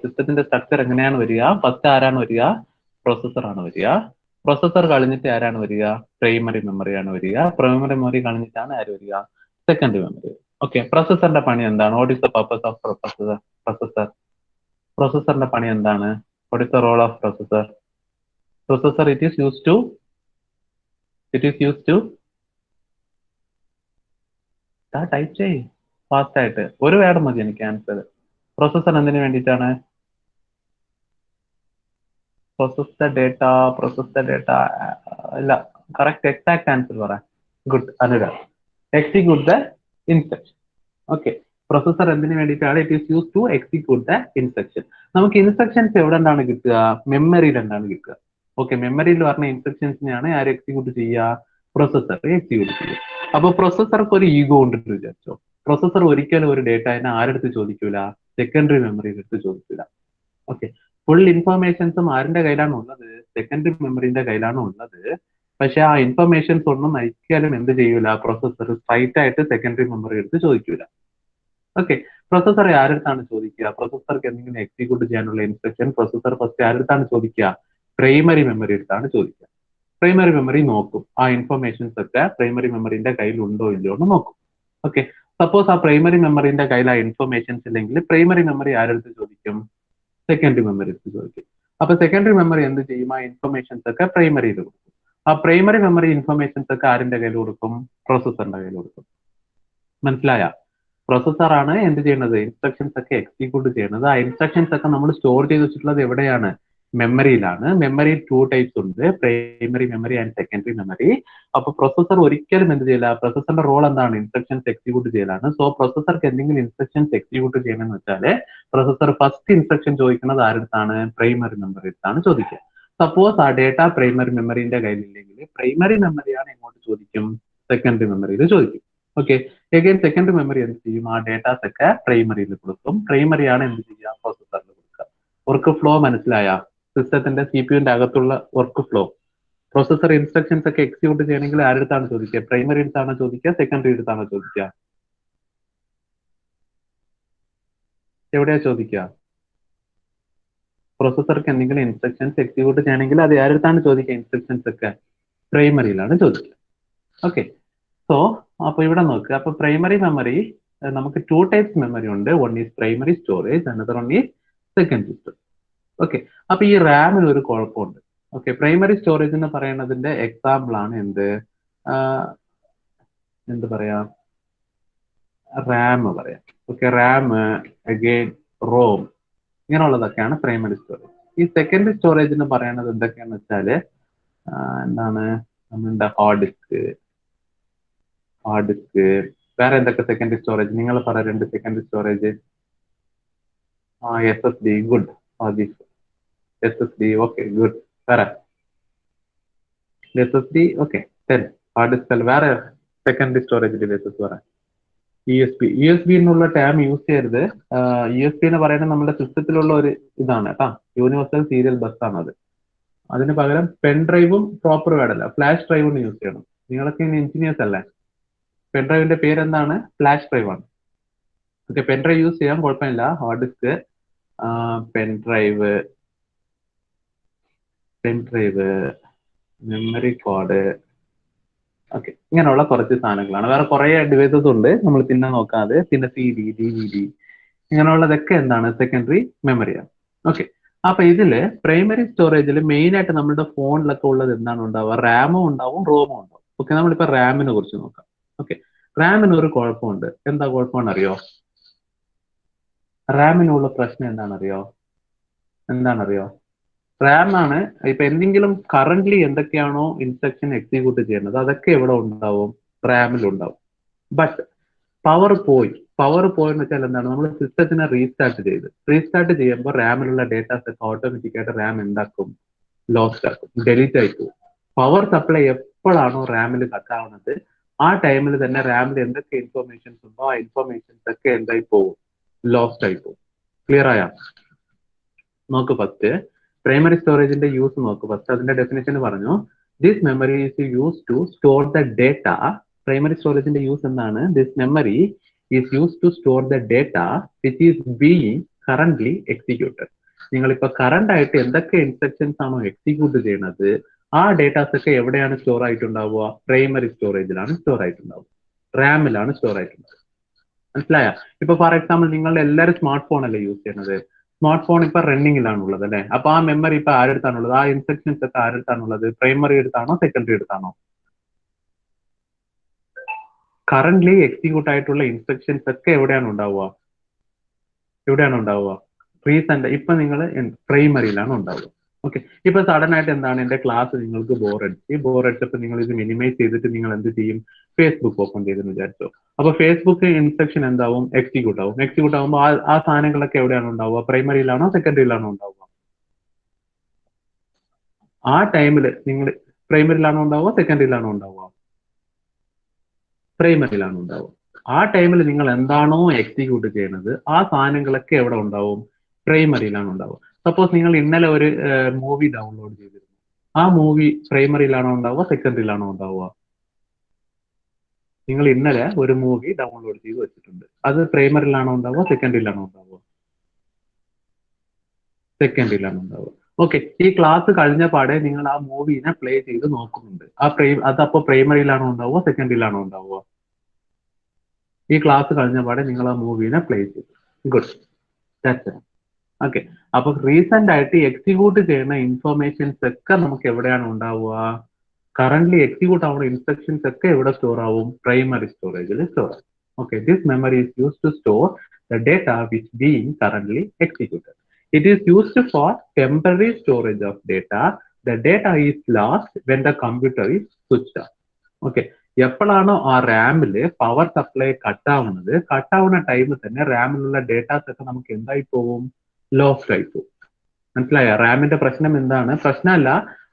സിസ്റ്റത്തിന്റെ സ്ട്രക്ചർ എങ്ങനെയാണ് വരിക? ഫസ്റ്റ് ആരാണ് വരിക? പ്രോസസർ ആണ് വരിക. പ്രോസസർ കഴിഞ്ഞിട്ട് ആരാണ് വരിക? പ്രൈമറി മെമ്മറിയാണ് വരിക. പ്രൈമറി മെമ്മറി കഴിഞ്ഞിട്ടാണ് ആര് വരിക? Secondary memory. ഓക്കെ, പ്രോസസറിന്റെ പണി എന്താണ്? What is the purpose of പ്രോസസറിന്റെ പണി എന്താണ്? What is the role of processor? It is use to type ചെയ്യ് ഫാസ്റ്റ് ആയിട്ട്. ഒരു വേർഡ് മതി എനിക്ക് ആൻസർ. പ്രോസസർ എന്തിനു വേണ്ടിയിട്ടാണ്? പ്രോസസ് ദ ഡേറ്റ ഇല്ല, കറക്റ്റ് എക്സാക്ട് ആൻസർ പറ. Good Anurag. Execute the instruction. Okay, processor എന്തിനു വേണ്ടിയിട്ടാണ്? It is use to execute the instruction. നമുക്ക് ഇൻസ്ട്രക്ഷൻസ് എവിടെ നിന്നാണ് കിട്ടുക? മെമ്മറിയിൽ നിന്നാണ് കിട്ടുക. ഓക്കെ, മെമ്മറിയിൽ പറഞ്ഞ ഇൻസ്ട്രക്ഷൻസിനെയാണ് ആര് എക്സിക്യൂട്ട് ചെയ്യുക? പ്രോസസർ എക്സിക്യൂട്ട് ചെയ്യുക. അപ്പൊ പ്രോസസർക്ക് ഒരു ഈഗോ ഉണ്ടെന്ന് വിചാരിച്ചോ. പ്രോസസർ ഒരിക്കലും ഒരു ഡേറ്റനെ ആരെടുത്ത് ചോദിക്കൂല? സെക്കൻഡറി മെമ്മറിയുടെ അടുത്ത് ചോദിക്കൂല. ഓക്കെ, ഫുൾ ഇൻഫർമേഷൻസും ആരുടെ കയ്യിലാണ് ഉള്ളത്? സെക്കൻഡറി മെമ്മറിന്റെ കയ്യിലാണ് ഉള്ളത്. പക്ഷെ ആ ഇൻഫർമേഷൻസ് ഒന്നും ഒരിക്കലും എന്ത് ചെയ്യൂല? പ്രോസസർ സ്ട്രൈറ്റ് ആയിട്ട് സെക്കൻഡറി മെമ്മറി എടുത്ത് ചോദിക്കൂല. ഓക്കെ, പ്രോസസർ ആരെടുത്താണ് ചോദിക്കുക? പ്രോസസർക്ക് എന്തെങ്കിലും എക്സിക്യൂട്ട് ചെയ്യാനുള്ള ഇൻസ്ട്രക്ഷൻ പ്രോസസർ ഫസ്റ്റ് ആരെടുത്താണ് ചോദിക്കുക? പ്രൈമറി മെമ്മറി എടുത്താണ് ചോദിക്കുക. പ്രൈമറി മെമ്മറി നോക്കും. ആ ഇൻഫർമേഷൻസ് ഒക്കെ പ്രൈമറി മെമ്മറിന്റെ കയ്യിൽ ഉണ്ടോ ഇല്ലയോ എന്ന് നോക്കും. ഓക്കെ, സപ്പോസ് ആ പ്രൈമറി മെമ്മറിന്റെ കയ്യിൽ ആ ഇൻഫർമേഷൻസ് ഇല്ലെങ്കിൽ പ്രൈമറി മെമ്മറി ആരെടുത്ത് ചോദിക്കും? സെക്കൻഡറി മെമ്മറി എടുത്ത് ചോദിക്കും. അപ്പൊ സെക്കൻഡറി മെമ്മറി എന്ത് ചെയ്യും? ആ ഇൻഫർമേഷൻസ് ഒക്കെ പ്രൈമറിയിൽ കൊടുക്കും. ആ പ്രൈമറി മെമ്മറി ഇൻഫർമേഷൻസ് ഒക്കെ ആരുടെ കയ്യിൽ കൊടുക്കും? പ്രൊസസ്സറിന്റെ കയ്യിൽ കൊടുക്കും. മനസ്സിലായ? പ്രൊസസ്സറാണ് എന്ത് ചെയ്യുന്നത്? ഇൻസ്ട്രക്ഷൻസ് ഒക്കെ എക്സിക്യൂട്ട് ചെയ്യുന്നത്. ആ ഇൻസ്ട്രക്ഷൻസ് ഒക്കെ നമ്മൾ സ്റ്റോർ ചെയ്ത് വെച്ചിട്ടുള്ളത് എവിടെയാണ്? മെമ്മറിയിലാണ്. മെമ്മറി 2 ടൈപ്സ് ഉണ്ട്, primary memory and secondary memory. അപ്പൊ പ്രൊസസ്സർ ഒരിക്കലും എന്ത് ചെയ്യില്ല? പ്രൊസസ്സറിന്റെ റോൾ എന്താണ്? ഇൻസ്ട്രക്ഷൻസ് എക്സിക്യൂട്ട് ചെയ്യലാണ്. സോ പ്രൊസസ്സർക്ക് എന്തെങ്കിലും ഇൻസ്ട്രക്ഷൻസ് എക്സിക്യൂട്ട് ചെയ്യണമെന്ന് വെച്ചാൽ പ്രൊസസ്സർ ഫസ്റ്റ് ഇൻസ്ട്രക്ഷൻ ചോദിക്കുന്നത് ആരുടെ? പ്രൈമറി മെമ്മറി അടുത്താണ് ചോദിക്കുക. സപ്പോസ് ആ ഡേറ്റ പ്രൈമറി മെമ്മറിന്റെ കയ്യിലില്ലെങ്കിൽ പ്രൈമറി മെമ്മറിയാണ് എങ്ങോട്ട് ചോദിക്കും? സെക്കൻഡറി മെമ്മറിയിൽ ചോദിക്കും. ഓക്കെ, എഗെയിൻ സെക്കൻഡറി മെമ്മറി എന്ത് ചെയ്യും? ആ ഡേറ്റാസ് ഒക്കെ പ്രൈമറിയിൽ കൊടുക്കും. പ്രൈമറിയാണ് എന്ത് ചെയ്യുക? പ്രൊസസ്സറിൽ കൊടുക്കുക. വർക്ക് ഫ്ലോ മനസ്സിലായ? സിസ്റ്റത്തിന്റെ CPU-ന്റെ അകത്തുള്ള വർക്ക് ഫ്ലോ. പ്രൊസസ്സർ ഇൻസ്ട്രക്ഷൻസ് ഒക്കെ എക്സിക്യൂട്ട് ചെയ്യണമെങ്കിൽ ആരുടെ ചോദിക്കുക? പ്രൈമറി അടുത്താണോ ചോദിക്കുക? സെക്കൻഡറി അടുത്താണോ ചോദിക്കുക? എവിടെയാ ചോദിക്കുക? പ്രൊസസ്സർക്ക് എന്തെങ്കിലും ഇൻസ്ട്രക്ഷൻസ് എക്സിക്യൂട്ട് ചെയ്യണമെങ്കിൽ അത് ആരുടെ ചോദിക്കുക? ഇൻസ്ട്രക്ഷൻസ് ഒക്കെ പ്രൈമറിയിലാണ് ചോദിക്കുക. ഓക്കെ, സോ അപ്പൊ ഇവിടെ നോക്കുക. അപ്പൊ പ്രൈമറി മെമ്മറി നമുക്ക് 2 ടൈപ്സ് മെമ്മറി ഉണ്ട്. One is primary storage, another one is secondary storage. Okay, അപ്പൊ ഈ റാമിന് ഒരു കുഴപ്പമുണ്ട്. ഓക്കെ, പ്രൈമറി സ്റ്റോറേജ് എന്ന് പറയുന്നതിന്റെ എക്സാമ്പിൾ ആണ് എന്ത് പറയാം? റാം പറയാം. ഓക്കെ, റാം, അഗെയിൻ റോം, ഇങ്ങനെയുള്ളതൊക്കെയാണ് പ്രൈമറി സ്റ്റോറേജ്. ഈ സെക്കൻഡറി സ്റ്റോറേജ് എന്ന് പറയുന്നത് എന്തൊക്കെയാന്ന് വെച്ചാല് എന്താണ്? നമ്മളുടെ ഹാർഡ് ഡിസ്ക്, വേറെ എന്തൊക്കെ സെക്കൻഡറി സ്റ്റോറേജ്? നിങ്ങൾ പറ, 2 secondary storage. SSD, good. SSD, okay, good. വേറെ SSD, ഓക്കെ. ഹാർഡ് ഡിസ്ക് അല്ല, വേറെ സെക്കൻഡറി സ്റ്റോറേജ് ഡിവൈസസ് പറയാം. USB എന്നുള്ള ടേം യൂസ് ചെയ്യരുത്. USB എന്ന് പറയുന്നത് നമ്മുടെ സിസ്റ്റത്തിലുള്ള ഒരു ഇതാണ് കേട്ടോ, യൂണിവേഴ്സൽ സീരിയൽ ബസ് ആണ് അത്. അതിന് പകരം പെൻ ഡ്രൈവും പ്രോപ്പർ വേർഡല്ല, ഫ്ലാഷ് ഡ്രൈവും യൂസ് ചെയ്യണം. നിങ്ങളൊക്കെ എഞ്ചിനീയേഴ്സ് അല്ലേ? പെൻ ഡ്രൈവിന്റെ പേര് എന്താണ്? ഫ്ലാഷ് ഡ്രൈവ് ആണ്. ഓക്കെ, പെൻ ഡ്രൈവ് യൂസ് ചെയ്യാൻ കുഴപ്പമില്ല. Hard disk, pen drive, memory card, okay, ഇങ്ങനെയുള്ള കുറച്ച് സാധനങ്ങളാണ്. വേറെ കുറെ ഡിവൈസസ് ഉണ്ട്, നമ്മൾ പിന്നെ നോക്കാതെ. പിന്നെ CD, DVD, ഇങ്ങനെയുള്ളതൊക്കെ എന്താണ്? സെക്കൻഡറി മെമ്മറിയാണ്. ഓക്കെ, അപ്പൊ ഇതില് പ്രൈമറി സ്റ്റോറേജിൽ മെയിൻ ആയിട്ട് നമ്മുടെ ഫോണിലൊക്കെ ഉള്ളത് എന്താണ് ഉണ്ടാവുക? റാമും ഉണ്ടാവും, റോമും ഉണ്ടാവും. ഓക്കെ, നമ്മളിപ്പോ റാമിനെ കുറിച്ച് നോക്കാം. ഓക്കെ, റാമിന് ഒരു കുഴപ്പമുണ്ട്. എന്താ കുഴപ്പമെന്ന് അറിയോ? റാമിനുള്ള പ്രശ്നം എന്താണെന്നറിയോ? റാം ആണ്. ഇപ്പൊ എന്തെങ്കിലും കറന്റ്ലി എന്തൊക്കെയാണോ ഇൻസ്ട്രക്ഷൻ എക്സിക്യൂട്ട് ചെയ്യുന്നത് അതൊക്കെ എവിടെ ഉണ്ടാവും? റാമിൽ ഉണ്ടാവും. ബട്ട് പവർ പോയെന്ന് വെച്ചാൽ എന്താണ്? നമ്മൾ സിസ്റ്റത്തിനെ റീസ്റ്റാർട്ട് ചെയ്യുമ്പോൾ റാമിലുള്ള ഡേറ്റാസ് ഒക്കെ ഓട്ടോമാറ്റിക് ആയിട്ട് റാം എന്താക്കും? ലോസ്റ്റ് ആക്കും, ഡെലീറ്റ് ആയി പോകും. പവർ സപ്ലൈ എപ്പോഴാണോ റാമിൽ കട്ടാവുന്നത് ആ ടൈമിൽ തന്നെ റാമിൽ എന്തൊക്കെ ഇൻഫർമേഷൻസ് ഉണ്ടോ ആ ഇൻഫർമേഷൻസ് ഒക്കെ എന്തായി പോകും? ലോസ്റ്റ് ആയി പോകും. ക്ലിയർ ആയാ? നോക്ക്, ഫസ്റ്റ് പ്രൈമറി സ്റ്റോറേജിന്റെ യൂസ് നോക്ക്. ഫസ്റ്റ് അതിന്റെ ഡെഫിനേഷൻ പറഞ്ഞു. This memory is use to store the data. Primary സ്റ്റോറേജിന്റെ യൂസ് എന്താണ്? This memory is use to store the data which is being currently executed. നിങ്ങളിപ്പോ കറന്റ് ആയിട്ട് എന്തൊക്കെ ഇൻസ്ട്രക്ഷൻസ് ആണോ എക്സിക്യൂട്ട് ചെയ്യുന്നത് ആ ഡേറ്റാസ് ഒക്കെ എവിടെയാണ് സ്റ്റോർ ആയിട്ടുണ്ടാവുക? പ്രൈമറി സ്റ്റോറേജിലാണ് സ്റ്റോർ ആയിട്ടുണ്ടാവുക, റാമിലാണ് സ്റ്റോർ ആയിട്ടുണ്ടാവുക. മനസ്സിലായ? ഇപ്പൊ ഫോർ എക്സാമ്പിൾ നിങ്ങളുടെ എല്ലാവരും സ്മാർട്ട് ഫോൺ അല്ലേ യൂസ് ചെയ്യുന്നത്? സ്മാർട്ട് ഫോൺ ഇപ്പൊ റണ്ണിങ്ങിലാണുള്ളത് അല്ലെ? അപ്പൊ ആ മെമ്മറി ഇപ്പൊ ആരെടുത്താണുള്ളത്? ആ ഇൻസ്ട്രക്ഷൻസ് ഒക്കെ ആരെടുത്താണുള്ളത്? പ്രൈമറി എടുത്താണോ സെക്കൻഡറി എടുത്താണോ? കറന്റ്ലി എക്സിക്യൂട്ട് ആയിട്ടുള്ള ഇൻസ്ട്രക്ഷൻസ് ഒക്കെ എവിടെയാണ് ഉണ്ടാവുക? റീസെന്റ് ഇപ്പൊ നിങ്ങൾ പ്രൈമറിയിലാണ് ഉണ്ടാവുക. ഓക്കെ, ഇപ്പൊ സഡൻ ആയിട്ട് എന്താണ്? എന്റെ ക്ലാസ് നിങ്ങൾക്ക് ബോറടിച്ചപ്പോൾ നിങ്ങൾ ഇത് മിനിമൈസ് ചെയ്തിട്ട് നിങ്ങൾ എന്ത് ചെയ്യും? ഫേസ്ബുക്ക് ഓപ്പൺ ചെയ്തെന്ന് വിചാരിച്ചോ. അപ്പൊ ഫേസ്ബുക്ക് ഇൻസ്ട്രക്ഷൻ എന്താവും? എക്സിക്യൂട്ട് ആവുമ്പോൾ ആ സാധനങ്ങളൊക്കെ എവിടെയാണ് ഉണ്ടാവുക? പ്രൈമറിയിലാണോ സെക്കൻഡറിയിലാണോ ഉണ്ടാവുക? ആ ടൈമിൽ നിങ്ങൾ പ്രൈമറിയിലാണോ ഉണ്ടാവുക? സെക്കൻഡറിയിലാണോ ഉണ്ടാവുക? പ്രൈമറിയിലാണ് ഉണ്ടാവുക. ആ ടൈമിൽ നിങ്ങൾ എന്താണോ എക്സിക്യൂട്ട് ചെയ്യുന്നത് ആ സാധനങ്ങളൊക്കെ എവിടെ ഉണ്ടാവും? പ്രൈമറിയിലാണ് ഉണ്ടാവുക. സപ്പോസ് നിങ്ങൾ ഇന്നലെ ഒരു മൂവി ഡൗൺലോഡ് ചെയ്തിരുന്നു. ആ മൂവി പ്രൈമറിയിലാണോ ഉണ്ടാവുക? സെക്കൻഡറിയിലാണോ ഉണ്ടാവുക? നിങ്ങൾ ഇന്നലെ ഒരു മൂവി ഡൗൺലോഡ് ചെയ്ത് വെച്ചിട്ടുണ്ട്. അത് പ്രൈമറിയിലാണോ ഉണ്ടാവുക? സെക്കൻഡറിയിലാണോ ഉണ്ടാവുക? സെക്കൻഡറിയിലാണ് ഉണ്ടാവുക. ഓക്കെ, ഈ ക്ലാസ് കഴിഞ്ഞ പാടെ നിങ്ങൾ ആ മൂവിനെ പ്ലേ ചെയ്ത് നോക്കുന്നുണ്ട്. അതപ്പോ പ്രൈമറിയിലാണോ ഉണ്ടാവുക, സെക്കൻഡറിയിലാണോ ഉണ്ടാവുക? ഈ ക്ലാസ് കഴിഞ്ഞ പാടെ നിങ്ങൾ ആ മൂവിനെ പ്ലേ ചെയ്തു. Good, that's it. ഓക്കെ, അപ്പൊ റീസെന്റ് ആയിട്ട് എക്സിക്യൂട്ട് ചെയ്യുന്ന ഇൻഫർമേഷൻസ് ഒക്കെ നമുക്ക് എവിടെയാണ് ഉണ്ടാവുക? കറന്റ് എക്സിക്യൂട്ട് ആവുന്ന ഇൻസ്ട്രക്ഷൻസ് ഒക്കെ എവിടെ സ്റ്റോർ ആവും? പ്രൈമറി സ്റ്റോറേജിൽ സ്റ്റോർ ആവും. Okay, this memory is used to store the data which being currently executed. It is used for temporary storage of data. The data is lost when the computer is switched off. Okay, എപ്പോഴാണോ ആ റാമില് power supply കട്ടാവുന്ന ടൈമിൽ തന്നെ റാമിലുള്ള datas ഒക്കെ നമുക്ക് എന്തായി പോകും? Lost ആയി പോകും. മനസ്സിലായ? റാമിന്റെ പ്രശ്നം എന്താണ്? പ്രശ്നമല്ല,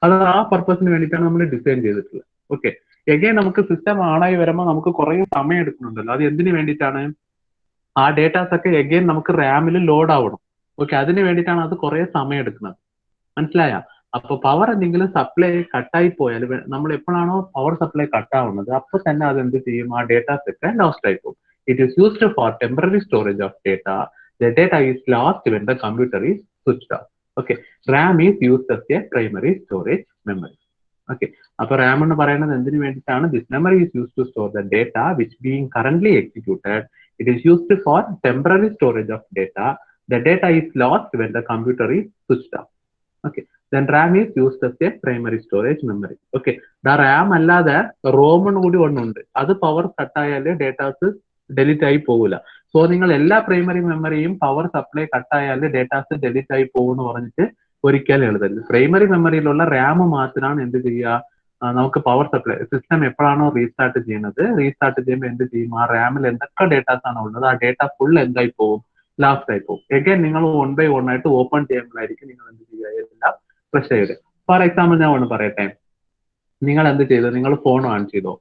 അത് ആ പർപ്പസിന് വേണ്ടിയിട്ടാണ് നമ്മൾ ഡിസൈൻ ചെയ്തിട്ടുള്ളത്. ഓക്കെ, എഗെയിൻ നമുക്ക് സിസ്റ്റം ആണായി വരുമ്പോൾ നമുക്ക് കുറെ സമയം എടുക്കുന്നുണ്ടല്ലോ. അത് എന്തിനു വേണ്ടിയിട്ടാണ്? ആ ഡേറ്റാസ് ഒക്കെ എഗെയിൻ നമുക്ക് റാമിൽ ലോഡ് ആവണം. ഓക്കെ, അതിന് വേണ്ടിയിട്ടാണ് അത് കുറെ സമയം എടുക്കുന്നത്. മനസ്സിലായ? അപ്പൊ പവർ എന്തെങ്കിലും സപ്ലൈ കട്ടായി പോയാൽ, നമ്മൾ എപ്പോഴാണോ പവർ സപ്ലൈ കട്ടാവുന്നത് അപ്പൊ തന്നെ അത് എന്ത് ചെയ്യും? ആ ഡേറ്റാസ് ഒക്കെ ലോസ്റ്റ് ആയി പോകും. It is used for temporary storage of data. The data is lost when the computer is switched off. Okay, RAM is used as a primary storage memory. Okay, അപ്പൊ RAM എന്ന് പറയുന്നത് എന്തിനു വേണ്ടിയിട്ടാണ്? This memory is used to store the data which being currently executed. It is used for temporary storage of data. The data is lost when the computer is switched off. Okay, then RAM is used as a primary storage memory. Okay, RAM അല്ലാതെ ROM കൂടി ഒന്നുണ്ട്. അത് power കട്ടായാല് datas delete ആയി പോകില്ല. So നിങ്ങൾ എല്ലാ primary മെമ്മറിയും power supply കട്ടായാല് datas delete ആയി പോകുമെന്ന് പറഞ്ഞിട്ട് ഒരിക്കലും എഴുതരുത്. പ്രൈമറി മെമ്മറിയിലുള്ള റാം മാത്രമാണ് എന്ത് ചെയ്യുക? നമുക്ക് പവർ സപ്ലൈ സിസ്റ്റം എപ്പോഴാണോ റീസ്റ്റാർട്ട് ചെയ്യുന്നത്, റീസ്റ്റാർട്ട് ചെയ്യുമ്പോൾ എന്ത് ചെയ്യും? ആ റാമിൽ എന്തൊക്കെ ഡേറ്റാസ് ആണോ ഉള്ളത് ആ ഡേറ്റ ഫുൾ എന്തായി പോകും? ലാസ്റ്റ് ആയി പോകും. എഗൈൻ നിങ്ങൾ 1 by 1 ആയിട്ട് ഓപ്പൺ ചെയ്യുമ്പോഴായിരിക്കും നിങ്ങൾ എന്ത് ചെയ്യുക? എല്ലാം പ്രസ് ചെയ്ത്. ഫോർ എക്സാമ്പിൾ ഞാൻ ഒന്ന് പറയട്ടെ. നിങ്ങൾ എന്ത് ചെയ്തു? നിങ്ങൾ ഫോൺ ഓൺ ചെയ്തോ?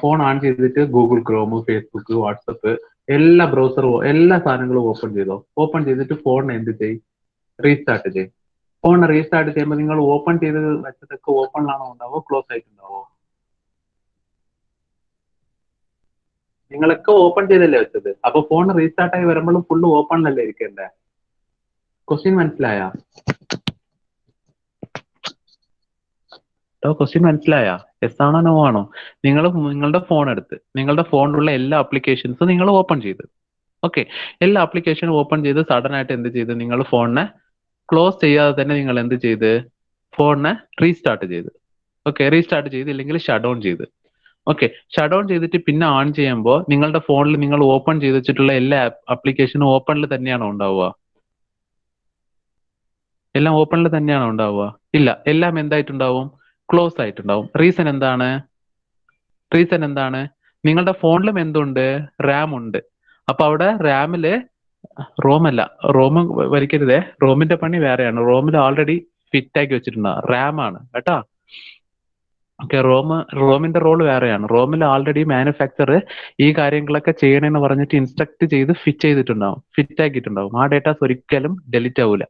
ഫോൺ ഓൺ ചെയ്തിട്ട് ഗൂഗിൾ ക്രോം, ഫേസ്ബുക്ക്, വാട്സപ്പ് എല്ലാ ബ്രൗസറും എല്ലാ സാധനങ്ങളും ഓപ്പൺ ചെയ്തോ? ഓപ്പൺ ചെയ്തിട്ട് ഫോൺ എന്ത് ചെയ്യും? റീസ്റ്റാർട്ട് ചെയ്യും. ഫോൺ റീസ്റ്റാർട്ട് ചെയ്യുമ്പോൾ നിങ്ങൾ ഓപ്പൺ ചെയ്ത് വെച്ചതൊക്കെ ഓപ്പണിലാണോ ഉണ്ടാവോ, ക്ലോസ് ആയിട്ടുണ്ടാവോ? നിങ്ങളൊക്കെ ഓപ്പൺ ചെയ്തല്ലേ വെച്ചത്. അപ്പൊ ഫോൺ റീസ്റ്റാർട്ട് ആയി വരുമ്പോഴും ഫുള്ള് ഓപ്പണിലല്ലേ ഇരിക്കണ്ടേ? ക്വസ്റ്റ്യൻ മനസ്സിലായ? ക്വസ്റ്റ്യൻ മനസ്സിലായ? യെസ് ആണോ നോ ആണോ? നിങ്ങളുടെ ഫോൺ എടുത്ത് നിങ്ങളുടെ ഫോണിലുള്ള എല്ലാ ആപ്ലിക്കേഷൻസും നിങ്ങൾ ഓപ്പൺ ചെയ്ത്, ഓക്കെ, എല്ലാ ആപ്ലിക്കേഷനും ഓപ്പൺ ചെയ്ത് സഡൻ ആയിട്ട് എന്ത് ചെയ്ത്? നിങ്ങൾ ഫോണിനെ ക്ലോസ് ചെയ്യാതെ തന്നെ നിങ്ങൾ എന്ത് ചെയ്ത്? ഫോണിനെ റീസ്റ്റാർട്ട് ചെയ്ത്. ഓക്കെ, റീസ്റ്റാർട്ട് ചെയ്ത് ഇല്ലെങ്കിൽ ഷട്ട് ഡൗൺ ചെയ്ത്. ഓക്കെ, ഷട്ട് ഡൗൺ ചെയ്തിട്ട് പിന്നെ ഓൺ ചെയ്യുമ്പോൾ നിങ്ങളുടെ ഫോണിൽ നിങ്ങൾ ഓപ്പൺ ചെയ്ത് വെച്ചിട്ടുള്ള എല്ലാ ആപ്ലിക്കേഷനും ഓപ്പണിൽ തന്നെയാണോ ഉണ്ടാവുക? എല്ലാം ഓപ്പണിൽ തന്നെയാണോ ഉണ്ടാവുക? ഇല്ല, എല്ലാം എന്തായിട്ടുണ്ടാവും? ക്ലോസ് ആയിട്ടുണ്ടാവും. റീസൺ എന്താണ്? നിങ്ങളുടെ ഫോണിലും എന്തുണ്ട്? റാം ഉണ്ട്. അപ്പൊ അവിടെ റാമില് റോം അല്ല, റോം വലിക്കരുതേ. റോമിന്റെ പണി വേറെയാണ്. റോമിൽ ഓൾറെഡി ഫിറ്റ് ആക്കി വെച്ചിട്ടുണ്ട്. റാം ആണ് കേട്ടാ. ഓക്കെ, റോമിന്റെ റോൾ വേറെയാണ്. റോമിൽ ഓൾറെഡി മാനുഫാക്ചർ ഈ കാര്യങ്ങളൊക്കെ ചെയ്യണമെന്ന് പറഞ്ഞിട്ട് ഇൻസ്ട്രക്ട് ചെയ്ത് ഫിറ്റ് ആക്കിയിട്ടുണ്ടാവും. ആ ഡേറ്റാസ് ഒരിക്കലും ഡെലിറ്റ് ആവൂല.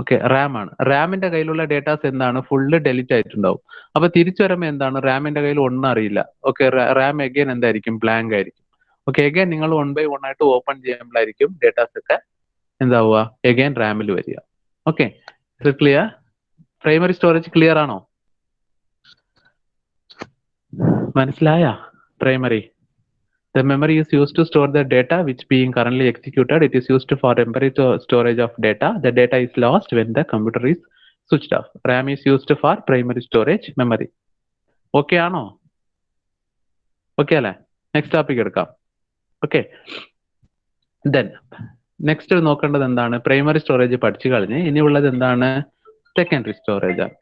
ഓക്കെ, റാം ആണ്. റാമിന്റെ കയ്യിലുള്ള ഡേറ്റാസ് എന്താണ്? ഫുള്ള് ഡെലിറ്റ് ആയിട്ടുണ്ടാവും. അപ്പൊ തിരിച്ചു വരുമ്പോൾ എന്താണ്? റാമിന്റെ കയ്യിൽ ഒന്നും അറിയില്ല. ഓക്കെ, റാം എഗെയിൻ എന്തായിരിക്കും? ബ്ലാങ്ക് ആയിരിക്കും. ഓക്കെ, എഗെയിൻ നിങ്ങൾ 1 by 1 ആയിട്ട് ഓപ്പൺ ചെയ്യുമ്പോഴായിരിക്കും ഡേറ്റാസ് ഒക്കെ എന്താവുക? എഗെയിൻ റാമിൽ വരിക. Okay, clear? Primary storage clear ആണോ? മനസ്സിലായ? Primary, the memory is used to store the data which being currently executed. It is used for temporary storage of data. The data is lost when the computer is switched off. RAM is used for primary storage memory. Okay ആണോ? Okay അല്ലേ? Next topic എടുക്കാം. Okay, then next നോക്കേണ്ടത് എന്താണ്? Primary storage പഠിച്ചു കഴിഞ്ഞ് ഇനിയുള്ളത് എന്താണ്? Secondary storage ആണ്.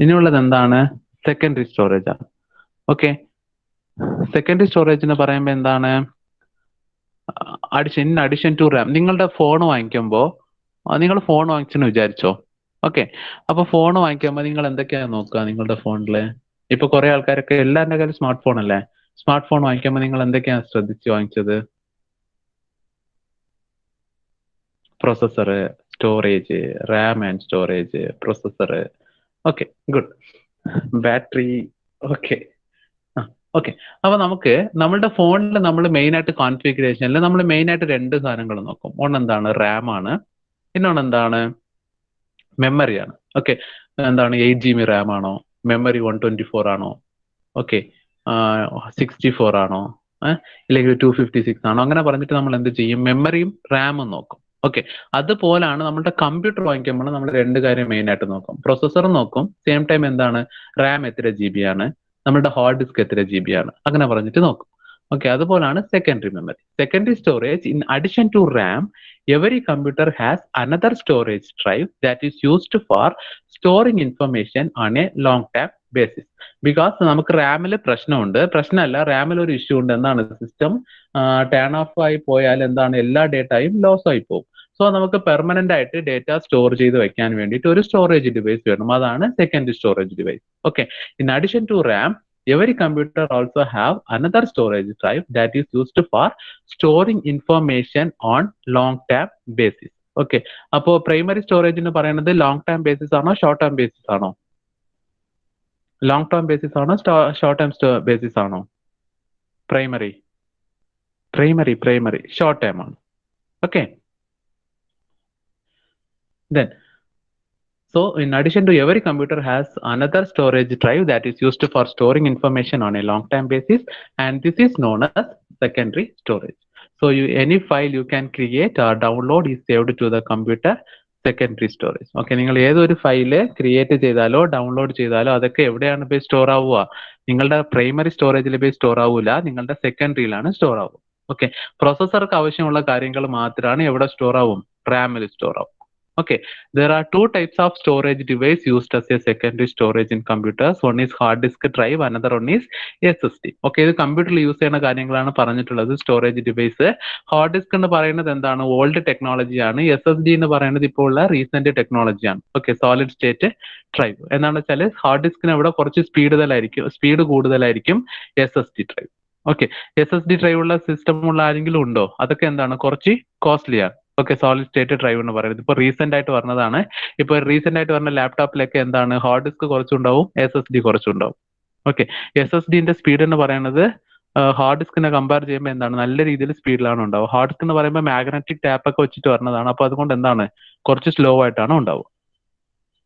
ഇനിയുള്ളത് എന്താണ്? സെക്കൻഡറി സ്റ്റോറേജ് ആണ്. ഓക്കെ, സെക്കൻഡറി സ്റ്റോറേജ് എന്ന് പറയുമ്പോൾ എന്താണ്? Addition to RAM. നിങ്ങളുടെ ഫോൺ വാങ്ങിക്കുമ്പോൾ, നിങ്ങൾ ഫോൺ വാങ്ങിച്ചെന്ന് വിചാരിച്ചോ? ഓക്കെ, അപ്പൊ ഫോൺ വാങ്ങിക്കുമ്പോൾ നിങ്ങൾ എന്തൊക്കെയാണ് നോക്കുക? നിങ്ങളുടെ ഫോണിൽ ഇപ്പൊ കുറെ ആൾക്കാരൊക്കെ എല്ലാവരുടെ കയ്യിൽ സ്മാർട്ട് ഫോൺ അല്ലേ? സ്മാർട്ട് ഫോൺ വാങ്ങിക്കുമ്പോൾ നിങ്ങൾ എന്തൊക്കെയാണ് ശ്രദ്ധിച്ച് വാങ്ങിച്ചത്? Processor, storage, Ram and storage, processor. Okay, good. Battery. Okay, okay, അപ്പൊ നമുക്ക് നമ്മളുടെ ഫോണിൽ നമ്മൾ മെയിൻ ആയിട്ട് കോൺഫിഗറേഷനിൽ നമ്മൾ മെയിൻ ആയിട്ട് രണ്ട് സാധനങ്ങൾ നോക്കും. ഒന്നെന്താണ് റാം ആണ്, പിന്നൊന്നെന്താണ് മെമ്മറിയാണ്. ഓക്കെ, എന്താണ് 8 GB റാം ആണോ, മെമ്മറി 124 ആണോ, ഓക്കെ 64 ആണോ, ഇല്ലെങ്കിൽ 256 ആണോ, അങ്ങനെ പറഞ്ഞിട്ട് നമ്മൾ എന്ത് ചെയ്യും, മെമ്മറിയും റാമും നോക്കും. ഓക്കെ, അതുപോലാണ് നമ്മുടെ കമ്പ്യൂട്ടർ വാങ്ങിക്കുമ്പോൾ നമ്മൾ രണ്ട് കാര്യം മെയിൻ ആയിട്ട് നോക്കും. പ്രൊസസ്സറും നോക്കും, സെയിം ടൈം എന്താണ് റാം എത്ര GB ആണ്, നമ്മുടെ ഹാർഡ് ഡിസ്ക് എത്ര GB ആണ്, അങ്ങനെ പറഞ്ഞിട്ട് നോക്കും. ഓക്കെ, അതുപോലാണ് secondary memory. Secondary storage, in addition to RAM, every computer has another storage drive that is used for storing information on a long term basis. Because നമുക്ക് റാമിൽ പ്രശ്നമുണ്ട്, പ്രശ്നമല്ല റാമിൽ ഒരു ഇഷ്യൂ ഉണ്ട്. എന്താണ്, സിസ്റ്റം ടേൺ ഓഫ് ആയി പോയാൽ എന്താണ് എല്ലാ ഡേറ്റയും ലോസ് ആയി പോകും. സോ നമുക്ക് പെർമനന്റ് ആയിട്ട് ഡേറ്റ സ്റ്റോർ ചെയ്ത് വെക്കാൻ വേണ്ടിയിട്ട് ഒരു സ്റ്റോറേജ് ഡിവൈസ് വേണം, അതാണ് secondary storage device. Okay, in addition to RAM, every computer also have another storage drive that is used for storing information on long term basis. Okay, അപ്പോൾ primary storage എന്ന് പറയുന്നത് long term basis ആണോ short term basis ആണോ? Long term basis ആണോ short term basis ആണോ? Primary short term ആണ്. Okay, then so in addition to, every computer has another storage drive that is used for storing information on a long time basis, and this is known as secondary storage. So any file you can create or download is saved to the computer secondary storage. Okay, നിങ്ങൾ ഏതൊരു file create ചെയ്താലോ download ചെയ്താലോ അതൊക്കെ എവിടെയാണ് പോയി store ആവുക? നിങ്ങളുടെ primary സ്റ്റോറേജിൽ പോയി സ്റ്റോർ ആവൂല, നിങ്ങളുടെ സെക്കൻഡറിയിലാണ് സ്റ്റോർ ആവുക. ഓക്കെ, പ്രൊസസ്സർക്ക് ആവശ്യമുള്ള കാര്യങ്ങൾ മാത്രമാണ് എവിടെ സ്റ്റോർ ആവും? റാമിൽ സ്റ്റോർ ആവും. Okay, there are two types of storage device used as a secondary storage in computers. One is hard disk drive, another one is SSD. Okay, ഇത് കമ്പ്യൂട്ടറിൽ യൂസ് ചെയ്യുന്ന കാര്യങ്ങളാണ് പറഞ്ഞിട്ടുള്ളത്. സ്റ്റോറേജ് ഡിവൈസ്, ഹാർഡ് ഡിസ്ക് എന്ന് പറയുന്നത് എന്താണ്, old ടെക്നോളജിയാണ്. SSD എന്ന് പറയുന്നത് ഇപ്പോൾ ഉള്ള റീസെന്റ് ടെക്നോളജിയാണ്. ഓക്കെ, സോളിഡ് സ്റ്റേറ്റ് ഡ്രൈവ് എന്താണെന്ന് വെച്ചാൽ ഹാർഡ് ഡിസ്കിന് ഇവിടെ കുറച്ച് സ്പീഡ് കൂടുതലായിരിക്കും SSD drive. Okay, SSD drive ഉള്ള സിസ്റ്റം ഉള്ള ആരെങ്കിലും ഉണ്ടോ? അതൊക്കെ എന്താണ് കുറച്ച് കോസ്റ്റ്ലിയാണ്. ഓക്കെ, സോളിഡ് സ്റ്റേറ്റ് ഡ്രൈവ് എന്ന് പറയുന്നത് ഇപ്പോൾ റീസെന്റ് ആയിട്ട് പറഞ്ഞതാണ്. ഇപ്പോൾ റീസെന്റ് ആയിട്ട് പറഞ്ഞ ലാപ്ടോപ്പിലൊക്കെ എന്താണ് ഹാർഡ് ഡിസ്ക് കുറച്ചുണ്ടാവും, SSD കുറച്ചുണ്ടാവും. ഓക്കെ, SSDന്റെ സ്പീഡ് എന്ന് പറയുന്നത് ഹാർഡ് ഡിസ്കിനെ കമ്പയർ ചെയ്യുമ്പോൾ എന്താണ് നല്ല രീതിയിൽ സ്പീഡിലാണ് ഉണ്ടാവുക. ഹാർഡ് ഡിസ്ക് എന്ന് പറയുമ്പോൾ മാഗ്നറ്റിക് ടാപ്പ് ഒക്കെ വെച്ചിട്ട് വരുന്നതാണ്, അപ്പോൾ അതുകൊണ്ട് എന്താണ് കുറച്ച് സ്ലോ ആയിട്ടാണ് ഉണ്ടാവുക.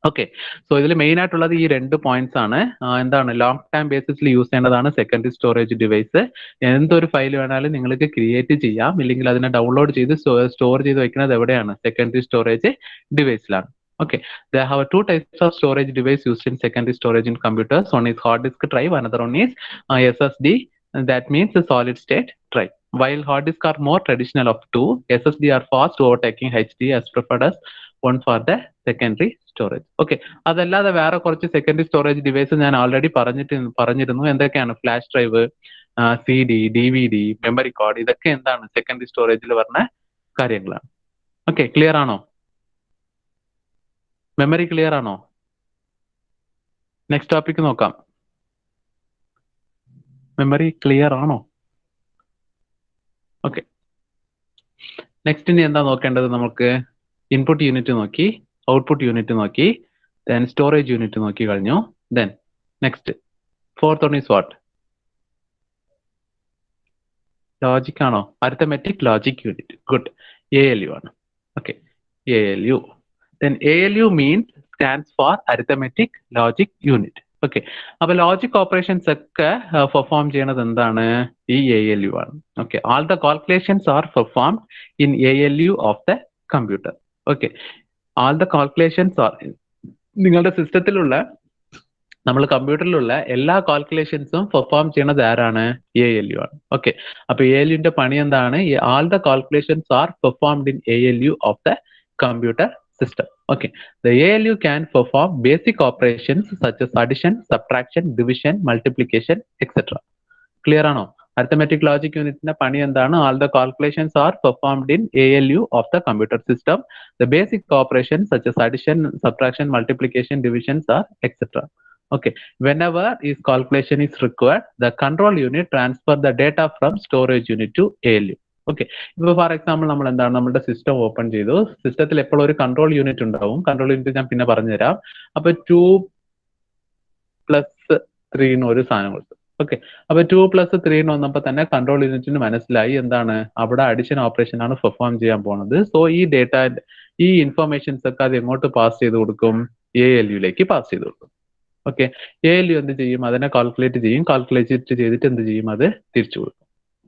ഓക്കെ, സോ ഇതിൽ മെയിൻ ആയിട്ടുള്ളത് ഈ രണ്ട് പോയിന്റ്സ് ആണ്. എന്താണ് ലോങ് ടൈം ബേസിസിൽ യൂസ് ചെയ്യേണ്ടതാണ് സെക്കൻഡറി സ്റ്റോറേജ് ഡിവൈസ്. എന്തൊരു ഫയൽ വേണാലും നിങ്ങൾക്ക് ക്രിയേറ്റ് ചെയ്യാം, ഇല്ലെങ്കിൽ അതിനെ ഡൗൺലോഡ് ചെയ്ത് സ്റ്റോർ ചെയ്ത് വെക്കുന്നത് എവിടെയാണ്? സെക്കൻഡറി സ്റ്റോറേജ് ഡിവൈസിലാണ്. Okay, there have two types of storage device used in secondary storage in computers. One is hard disk drive, another one is SSD. That means a solid state drive. While hard disk are more traditional of two, SSD are fast overtaking HDD as preferred as one for the secondary storage. Okay, അതല്ലാതെ വേറെ കുറച്ച് secondary storage device ഞാൻ already പറഞ്ഞിരുന്നു. എന്തൊക്കെയാണ്? Flash drive, CD, DVD, memory card, ഇതൊക്കെ എന്താണ് secondary സ്റ്റോറേജിൽ വരുന്ന കാര്യങ്ങളാണ്. ഓക്കെ, ക്ലിയർ ആണോ? മെമ്മറി ക്ലിയർ ആണോ? നെക്സ്റ്റ് ടോപ്പിക് നോക്കാം. മെമ്മറി ക്ലിയർ ആണോ? ഓക്കെ, നെക്സ്റ്റ് ഇനി എന്താ നോക്കേണ്ടത്? നമുക്ക് ഇൻപുട്ട് യൂണിറ്റ് നോക്കി, ഔട്ട്പുട്ട് യൂണിറ്റ് നോക്കി, ദെൻ സ്റ്റോറേജ് യൂണിറ്റ് നോക്കി കഴിഞ്ഞു. Then next fourth one is what? Logic ആണോ? Arithmetic logic unit. Good, ALU ആണ്. Okay, ALU. Then ALU means stands for arithmetic logic unit. Okay, അപ്പോൾ ലോജിക് ഓപ്പറേഷൻസ് ഒക്കെ perform ചെയ്യണത് എന്താണ്? ഈ ALU ആണ്. Okay, all the calculations are performed in ALU of the computer. Okay, all the calculations are, നിങ്ങളുടെ സിസ്റ്റത്തിലുള്ള നമ്മൾ കമ്പ്യൂട്ടറിലുള്ള എല്ലാ കാൽക്കുലേഷൻസും perform ചെയ്യണത് ആരാണ്? ALU ആണ്. ഓക്കെ, അപ്പൊ ALUന്റെ പണി എന്താണ്? all the calculations are performed in ALU of the computer system. Okay, the ALU can perform basic operations such as addition, subtraction, division, multiplication, etc. Clear ആണോ? അരിത്തമെറ്റിക് ലോജിക് യൂണിറ്റിന്റെ പണി എന്താണ്? all the calculations are performed in ALU of the computer system. The basic operations such as addition, subtraction, multiplication, divisions are etc. Okay, whenever this calculation is required, the control unit transfer the data from storage unit to ALU. Okay, ഇപ്പൊ for example നമ്മൾ എന്താണ് നമ്മുടെ system open ചെയ്തു. സിസ്റ്റത്തിൽ എപ്പോഴും ഒരു control unit ഉണ്ടാവും. Control unit ഞാൻ പിന്നെ പറഞ്ഞുതരാം. അപ്പൊ 2+3 ഒരു സാധനം കൊടുത്തു. ഓക്കെ, അപ്പൊ 2+3 എന്ന് വന്നപ്പോൾ തന്നെ കൺട്രോൾ യൂണിറ്റിന് മനസ്സിലായി എന്താണ് അവിടെ അഡിഷൻ ഓപ്പറേഷൻ ആണ് പെർഫോം ചെയ്യാൻ പോകുന്നത്. സോ ഈ ഡേറ്റ, ഈ ഇൻഫർമേഷൻസ് ഒക്കെ അത് എങ്ങോട്ട് പാസ് ചെയ്ത് കൊടുക്കും? ALU-ലേക്ക് പാസ് ചെയ്ത് കൊടുക്കും. ഓക്കെ, ALU എന്ത് ചെയ്യും? അതിനെ കാൽക്കുലേറ്റ് ചെയ്യും. കാൽക്കുലേറ്റ് ചെയ്തിട്ട് എന്ത് ചെയ്യും? അത് തിരിച്ചു കൊടുക്കും.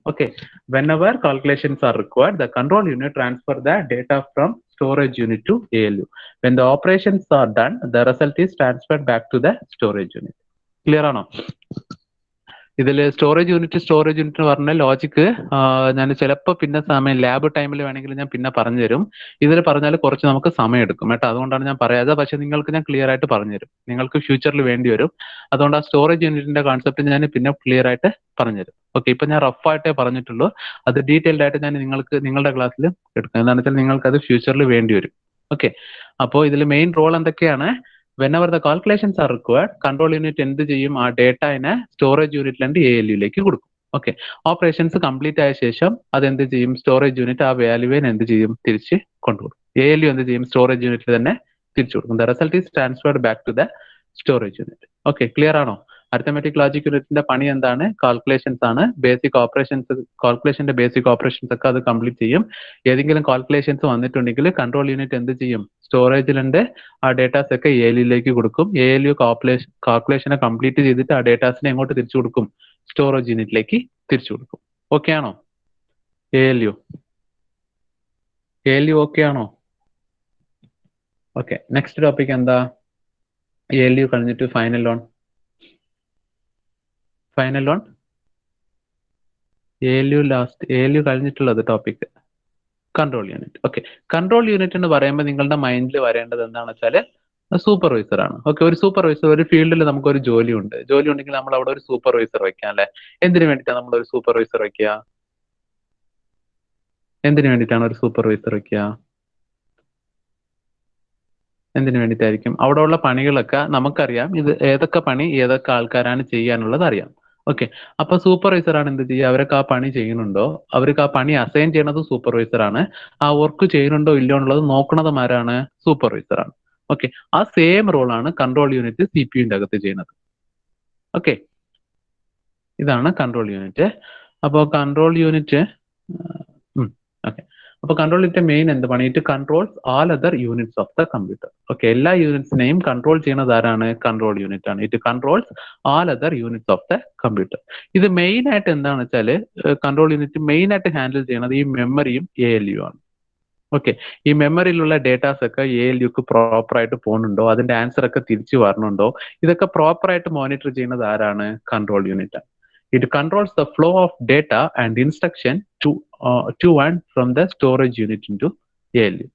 Okay, whenever calculations are required, the control unit transfer the data from storage unit to ALU. When the operations are done, the result is transferred back to the storage unit. Clear or no? ഇതിൽ storage unit പറഞ്ഞ logic ഞാൻ ചിലപ്പോൾ പിന്നെ സമയം lab ടൈമിൽ വേണമെങ്കിൽ ഞാൻ പിന്നെ പറഞ്ഞുതരും. ഇതിൽ പറഞ്ഞാൽ കുറച്ച് നമുക്ക് സമയം എടുക്കും കേട്ടോ, അതുകൊണ്ടാണ് ഞാൻ പറയാതെ. പക്ഷെ നിങ്ങൾക്ക് ഞാൻ ക്ലിയർ ആയിട്ട് പറഞ്ഞുതരും, നിങ്ങൾക്ക് ഫ്യൂച്ചറിൽ വേണ്ടി വരും. അതുകൊണ്ട് ആ സ്റ്റോറേജ് യൂണിറ്റിന്റെ കോൺസെപ്റ്റ് ഞാൻ പിന്നെ ക്ലിയർ ആയിട്ട് പറഞ്ഞുതരും. ഓക്കെ, ഇപ്പൊ ഞാൻ റഫ് ആയിട്ടേ പറഞ്ഞിട്ടുള്ളൂ. അത് ഡീറ്റെയിൽഡ് ആയിട്ട് ഞാൻ നിങ്ങൾക്ക് നിങ്ങളുടെ ക്ലാസ്സിൽ എടുക്കാം. എന്താണെന്ന് വെച്ചാൽ നിങ്ങൾക്ക് അത് ഫ്യൂച്ചറിൽ വേണ്ടി വരും. ഓക്കെ, അപ്പോൾ ഇതിൽ മെയിൻ റോൾ എന്തൊക്കെയാണ്? Whenever the calculations are required, control unit എന്ത് ചെയ്യും? ആ ഡേറ്റനെ സ്റ്റോറേജ് യൂണിറ്റിലുണ്ട് ALU-ലേക്ക് കൊടുക്കും. ഓക്കെ, ഓപ്പറേഷൻസ് കംപ്ലീറ്റ് ആയ ശേഷം അതെന്ത് ചെയ്യും? സ്റ്റോറേജ് യൂണിറ്റ് ആ വാല്യൂവിനെ എന്ത് ചെയ്യും? തിരിച്ച് കൊണ്ടുകൊടുക്കും. ALU എന്ത് ചെയ്യും? സ്റ്റോറേജ് യൂണിറ്റിൽ തന്നെ തിരിച്ചു കൊടുക്കും. The result is transferred back to the storage unit. Okay, clear ആണോ? അരിത്തമെറ്റിക് ലോജിക് യൂണിറ്റിന്റെ പണി എന്താണ്? കാൽക്കുലേഷൻസ് ആണ്. ബേസിക് ഓപ്പറേഷൻസ്, കാൽക്കുലേഷന്റെ ബേസിക് ഓപ്പറേഷൻസ് ഒക്കെ അത് കംപ്ലീറ്റ് ചെയ്യും. ഏതെങ്കിലും കാൽക്കുലേഷൻസ് വന്നിട്ടുണ്ടെങ്കിൽ കൺട്രോൾ യൂണിറ്റ് എന്ത് ചെയ്യും? സ്റ്റോറേജിലുണ്ട് ആ ഡേറ്റാസ് ഒക്കെ ALU-ലേക്ക് കൊടുക്കും. ALU കാൽക്കുലേഷനെ കംപ്ലീറ്റ് ചെയ്തിട്ട് ആ ഡേറ്റാസിനെ എങ്ങോട്ട് തിരിച്ചു കൊടുക്കും? സ്റ്റോറേജ് യൂണിറ്റിലേക്ക് തിരിച്ചു കൊടുക്കും. ഓക്കെ ആണോ? ALU ഓക്കെ ആണോ? ഓക്കെ, നെക്സ്റ്റ് ടോപ്പിക് എന്താ? ALU കഴിഞ്ഞിട്ട് ഫൈനൽ ലോൺ. ALU ലാസ്റ്റ്, ALU കഴിഞ്ഞിട്ടുള്ളത് topic control unit. Okay, control unit എന്ന് പറയുമ്പോൾ നിങ്ങളുടെ മൈൻഡിൽ വരേണ്ടത് എന്താണെന്ന് വെച്ചാൽ സൂപ്പർവൈസർ ആണ്. ഓക്കെ, ഒരു സൂപ്പർവൈസർ, ഒരു ഫീൽഡിൽ നമുക്കൊരു ജോലി ഉണ്ടെങ്കിൽ നമ്മൾ അവിടെ ഒരു സൂപ്പർവൈസർ വെക്കാം അല്ലെ? എന്തിനു വേണ്ടിയിട്ടാണ് നമ്മൾ ഒരു സൂപ്പർവൈസർ വെക്കുക? എന്തിനു വേണ്ടിയിട്ടായിരിക്കും? അവിടെ ഉള്ള പണികളൊക്കെ നമുക്കറിയാം, ഇത് ഏതൊക്കെ പണി ഏതൊക്കെ ആൾക്കാരാണ് ചെയ്യാനുള്ളത് അറിയാം. ഓക്കെ, അപ്പൊ സൂപ്പർവൈസർ ആണ് എന്ത് ചെയ്യുക? അവരൊക്കെ ആ പണി ചെയ്യുന്നുണ്ടോ, അവർക്ക് ആ പണി അസൈൻ ചെയ്യണത് സൂപ്പർവൈസർ ആണ്. ആ വർക്ക് ചെയ്യുന്നുണ്ടോ ഇല്ലയോ എന്നുള്ളത് നോക്കണത് ആരാണ്? സൂപ്പർവൈസർ ആണ്. ഓക്കെ, ആ സെയിം റോളാണ് കൺട്രോൾ യൂണിറ്റ് CPU-ന്റെ അകത്ത് ചെയ്യുന്നത്. ഓക്കെ, ഇതാണ് കൺട്രോൾ യൂണിറ്റ്. അപ്പോൾ കൺട്രോൾ യൂണിറ്റ് ഓക്കെ, അപ്പൊ കൺട്രോൾ യൂണിറ്റ് മെയിൻ എന്ത് പണി? It controls all other units of the computer. Okay, എല്ലാ യൂണിറ്റ്സിനെയും കൺട്രോൾ ചെയ്യുന്നത് ആരാണ്? കൺട്രോൾ യൂണിറ്റ് ആണ്. It controls all other units of the computer. ഇത് മെയിൻ ആയിട്ട് എന്താണെന്ന് വെച്ചാൽ കൺട്രോൾ യൂണിറ്റ് മെയിൻ ആയിട്ട് ഹാൻഡിൽ ചെയ്യുന്നത് ഈ മെമ്മറിയും ALU ആണ്. ഓക്കെ, ഈ മെമ്മറിയിലുള്ള ഡേറ്റാസ് ഒക്കെ ALU-ക്ക് പ്രോപ്പർ ആയിട്ട് പോകുന്നുണ്ടോ, അതിന്റെ ആൻസർ ഒക്കെ തിരിച്ചു വരണുണ്ടോ, ഇതൊക്കെ പ്രോപ്പർ ആയിട്ട് മോണിറ്റർ ചെയ്യുന്നത് ആരാണ്? കൺട്രോൾ യൂണിറ്റ് ആണ്. It controls the flow of data and instruction to and from the storage unit into ALU.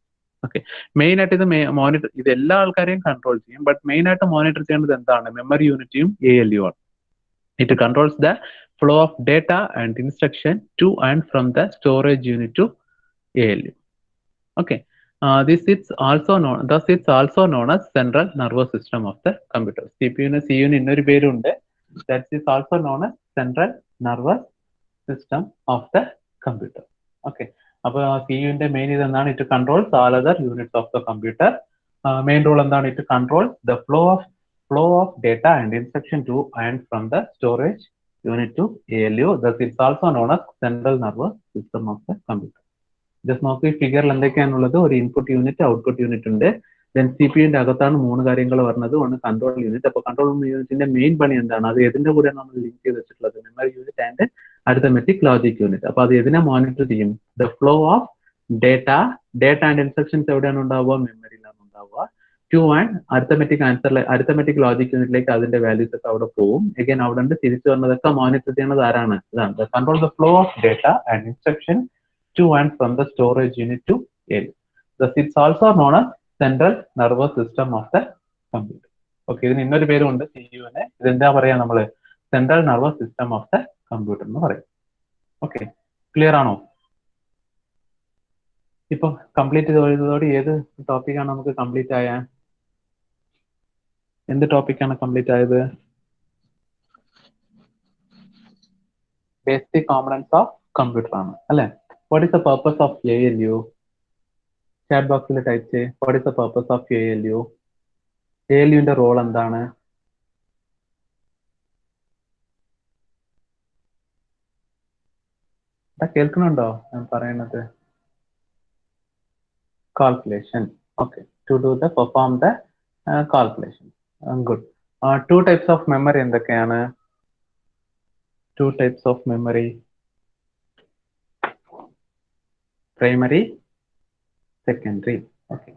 Okay, main ആയിട്ട് ഇത് മോണിറ്റർ, ഇത് എല്ലാ ആൾക്കാരെയും കൺട്രോൾ ചെയ്യും. ബട്ട് മെയിൻ ആയിട്ട് മോണിറ്റർ ചെയ്യുന്നത് എന്താണ്? മെമ്മറി യൂണിറ്റും ALU ആണ്. It controls the flow of data and instruction to and from the storage unit to ALU. Okay, thus it's also known as central nervous system of the computer. CPU-ന് CU-ന് ഇന്നൊരു പേരുണ്ട്. That is also known as central nervous system of the computer. Okay, അപ്പോൾ CU-ന്റെ main ഇത് എന്താണ്? It controls all other units of the computer. Main role എന്താണ്? It controls the flow of data and instruction to and from the storage unit to ALU. Thus it's also known as central nervous system of the computer. Just നോക്കി ഈ ഫിഗറിൽ എന്തൊക്കെയാണുള്ളത്? ഒരു input unit, output unit ഉണ്ട്. Then CPU-ന്റെ അകത്താണ് 3 കാര്യങ്ങൾ വരുന്നത്. ഒന്ന് control unit. അപ്പോൾ കൺട്രോൾ യൂണിറ്റിന്റെ മെയിൻ പണി എന്താണ്? അത് ഏതിന്റെ കൂടെയാണ് നമ്മൾ ലിങ്ക് ചെയ്ത് വെച്ചിട്ടുള്ളത്? Memory unit and arithmetic logic unit. അപ്പോൾ അത് എതിനെ മോണിറ്റർ ചെയ്യും? The flow of data and instructions എവിടെയാണ് ഉണ്ടാവുക? മെമ്മറിയിലാണ് ഉണ്ടാവുക. ടു ആൻഡ് അരിത്തമെറ്റിക് ലോജിക് യൂണിറ്റിലേക്ക് അതിന്റെ വാല്യൂസ് ഒക്കെ അവിടെ പോകും. അഗൈൻ അവിടെ ഉണ്ട് തിരിച്ചു വരുന്നതൊക്കെ മോണിറ്റർ ചെയ്യുന്നത് ആരാണ്? ഇതാണ് control the flow of data and instruction to and from the storage unit to ALU. Thus it's also known as central nervous system of the computer. Okay, ഇതിന് ഇന്നൊരു പേരുണ്ട് CU-ന്. ഇതെന്താ പറയാ നമ്മള്? Central nervous system of the computer എന്ന് പറയും. Okay, clear ആണോ? ഇപ്പൊ കംപ്ലീറ്റ് ചെയ്തതോടെ ഏത് ടോപ്പിക്കാണ് നമുക്ക് കംപ്ലീറ്റ് ആയ? എന്ത് ടോപ്പിക്കാണ് കംപ്ലീറ്റ് ആയത്? ബേസിക് കോമ്പണൻസ് ഓഫ് കമ്പ്യൂട്ടർ ആണ് അല്ലെ? What is the purpose of ALU? Chat box il type che. What is the purpose of ALU? ALU ന്റെ റോൾ എന്താണ്? കേൾക്കുന്നുണ്ടോ ഞാൻ പറയുന്നത്? Calculation. Okay, to do the perform the calculation. Good. Two types of memory എന്തൊക്കെയാണ്? Two types of memory. Primary, secondary. Okay.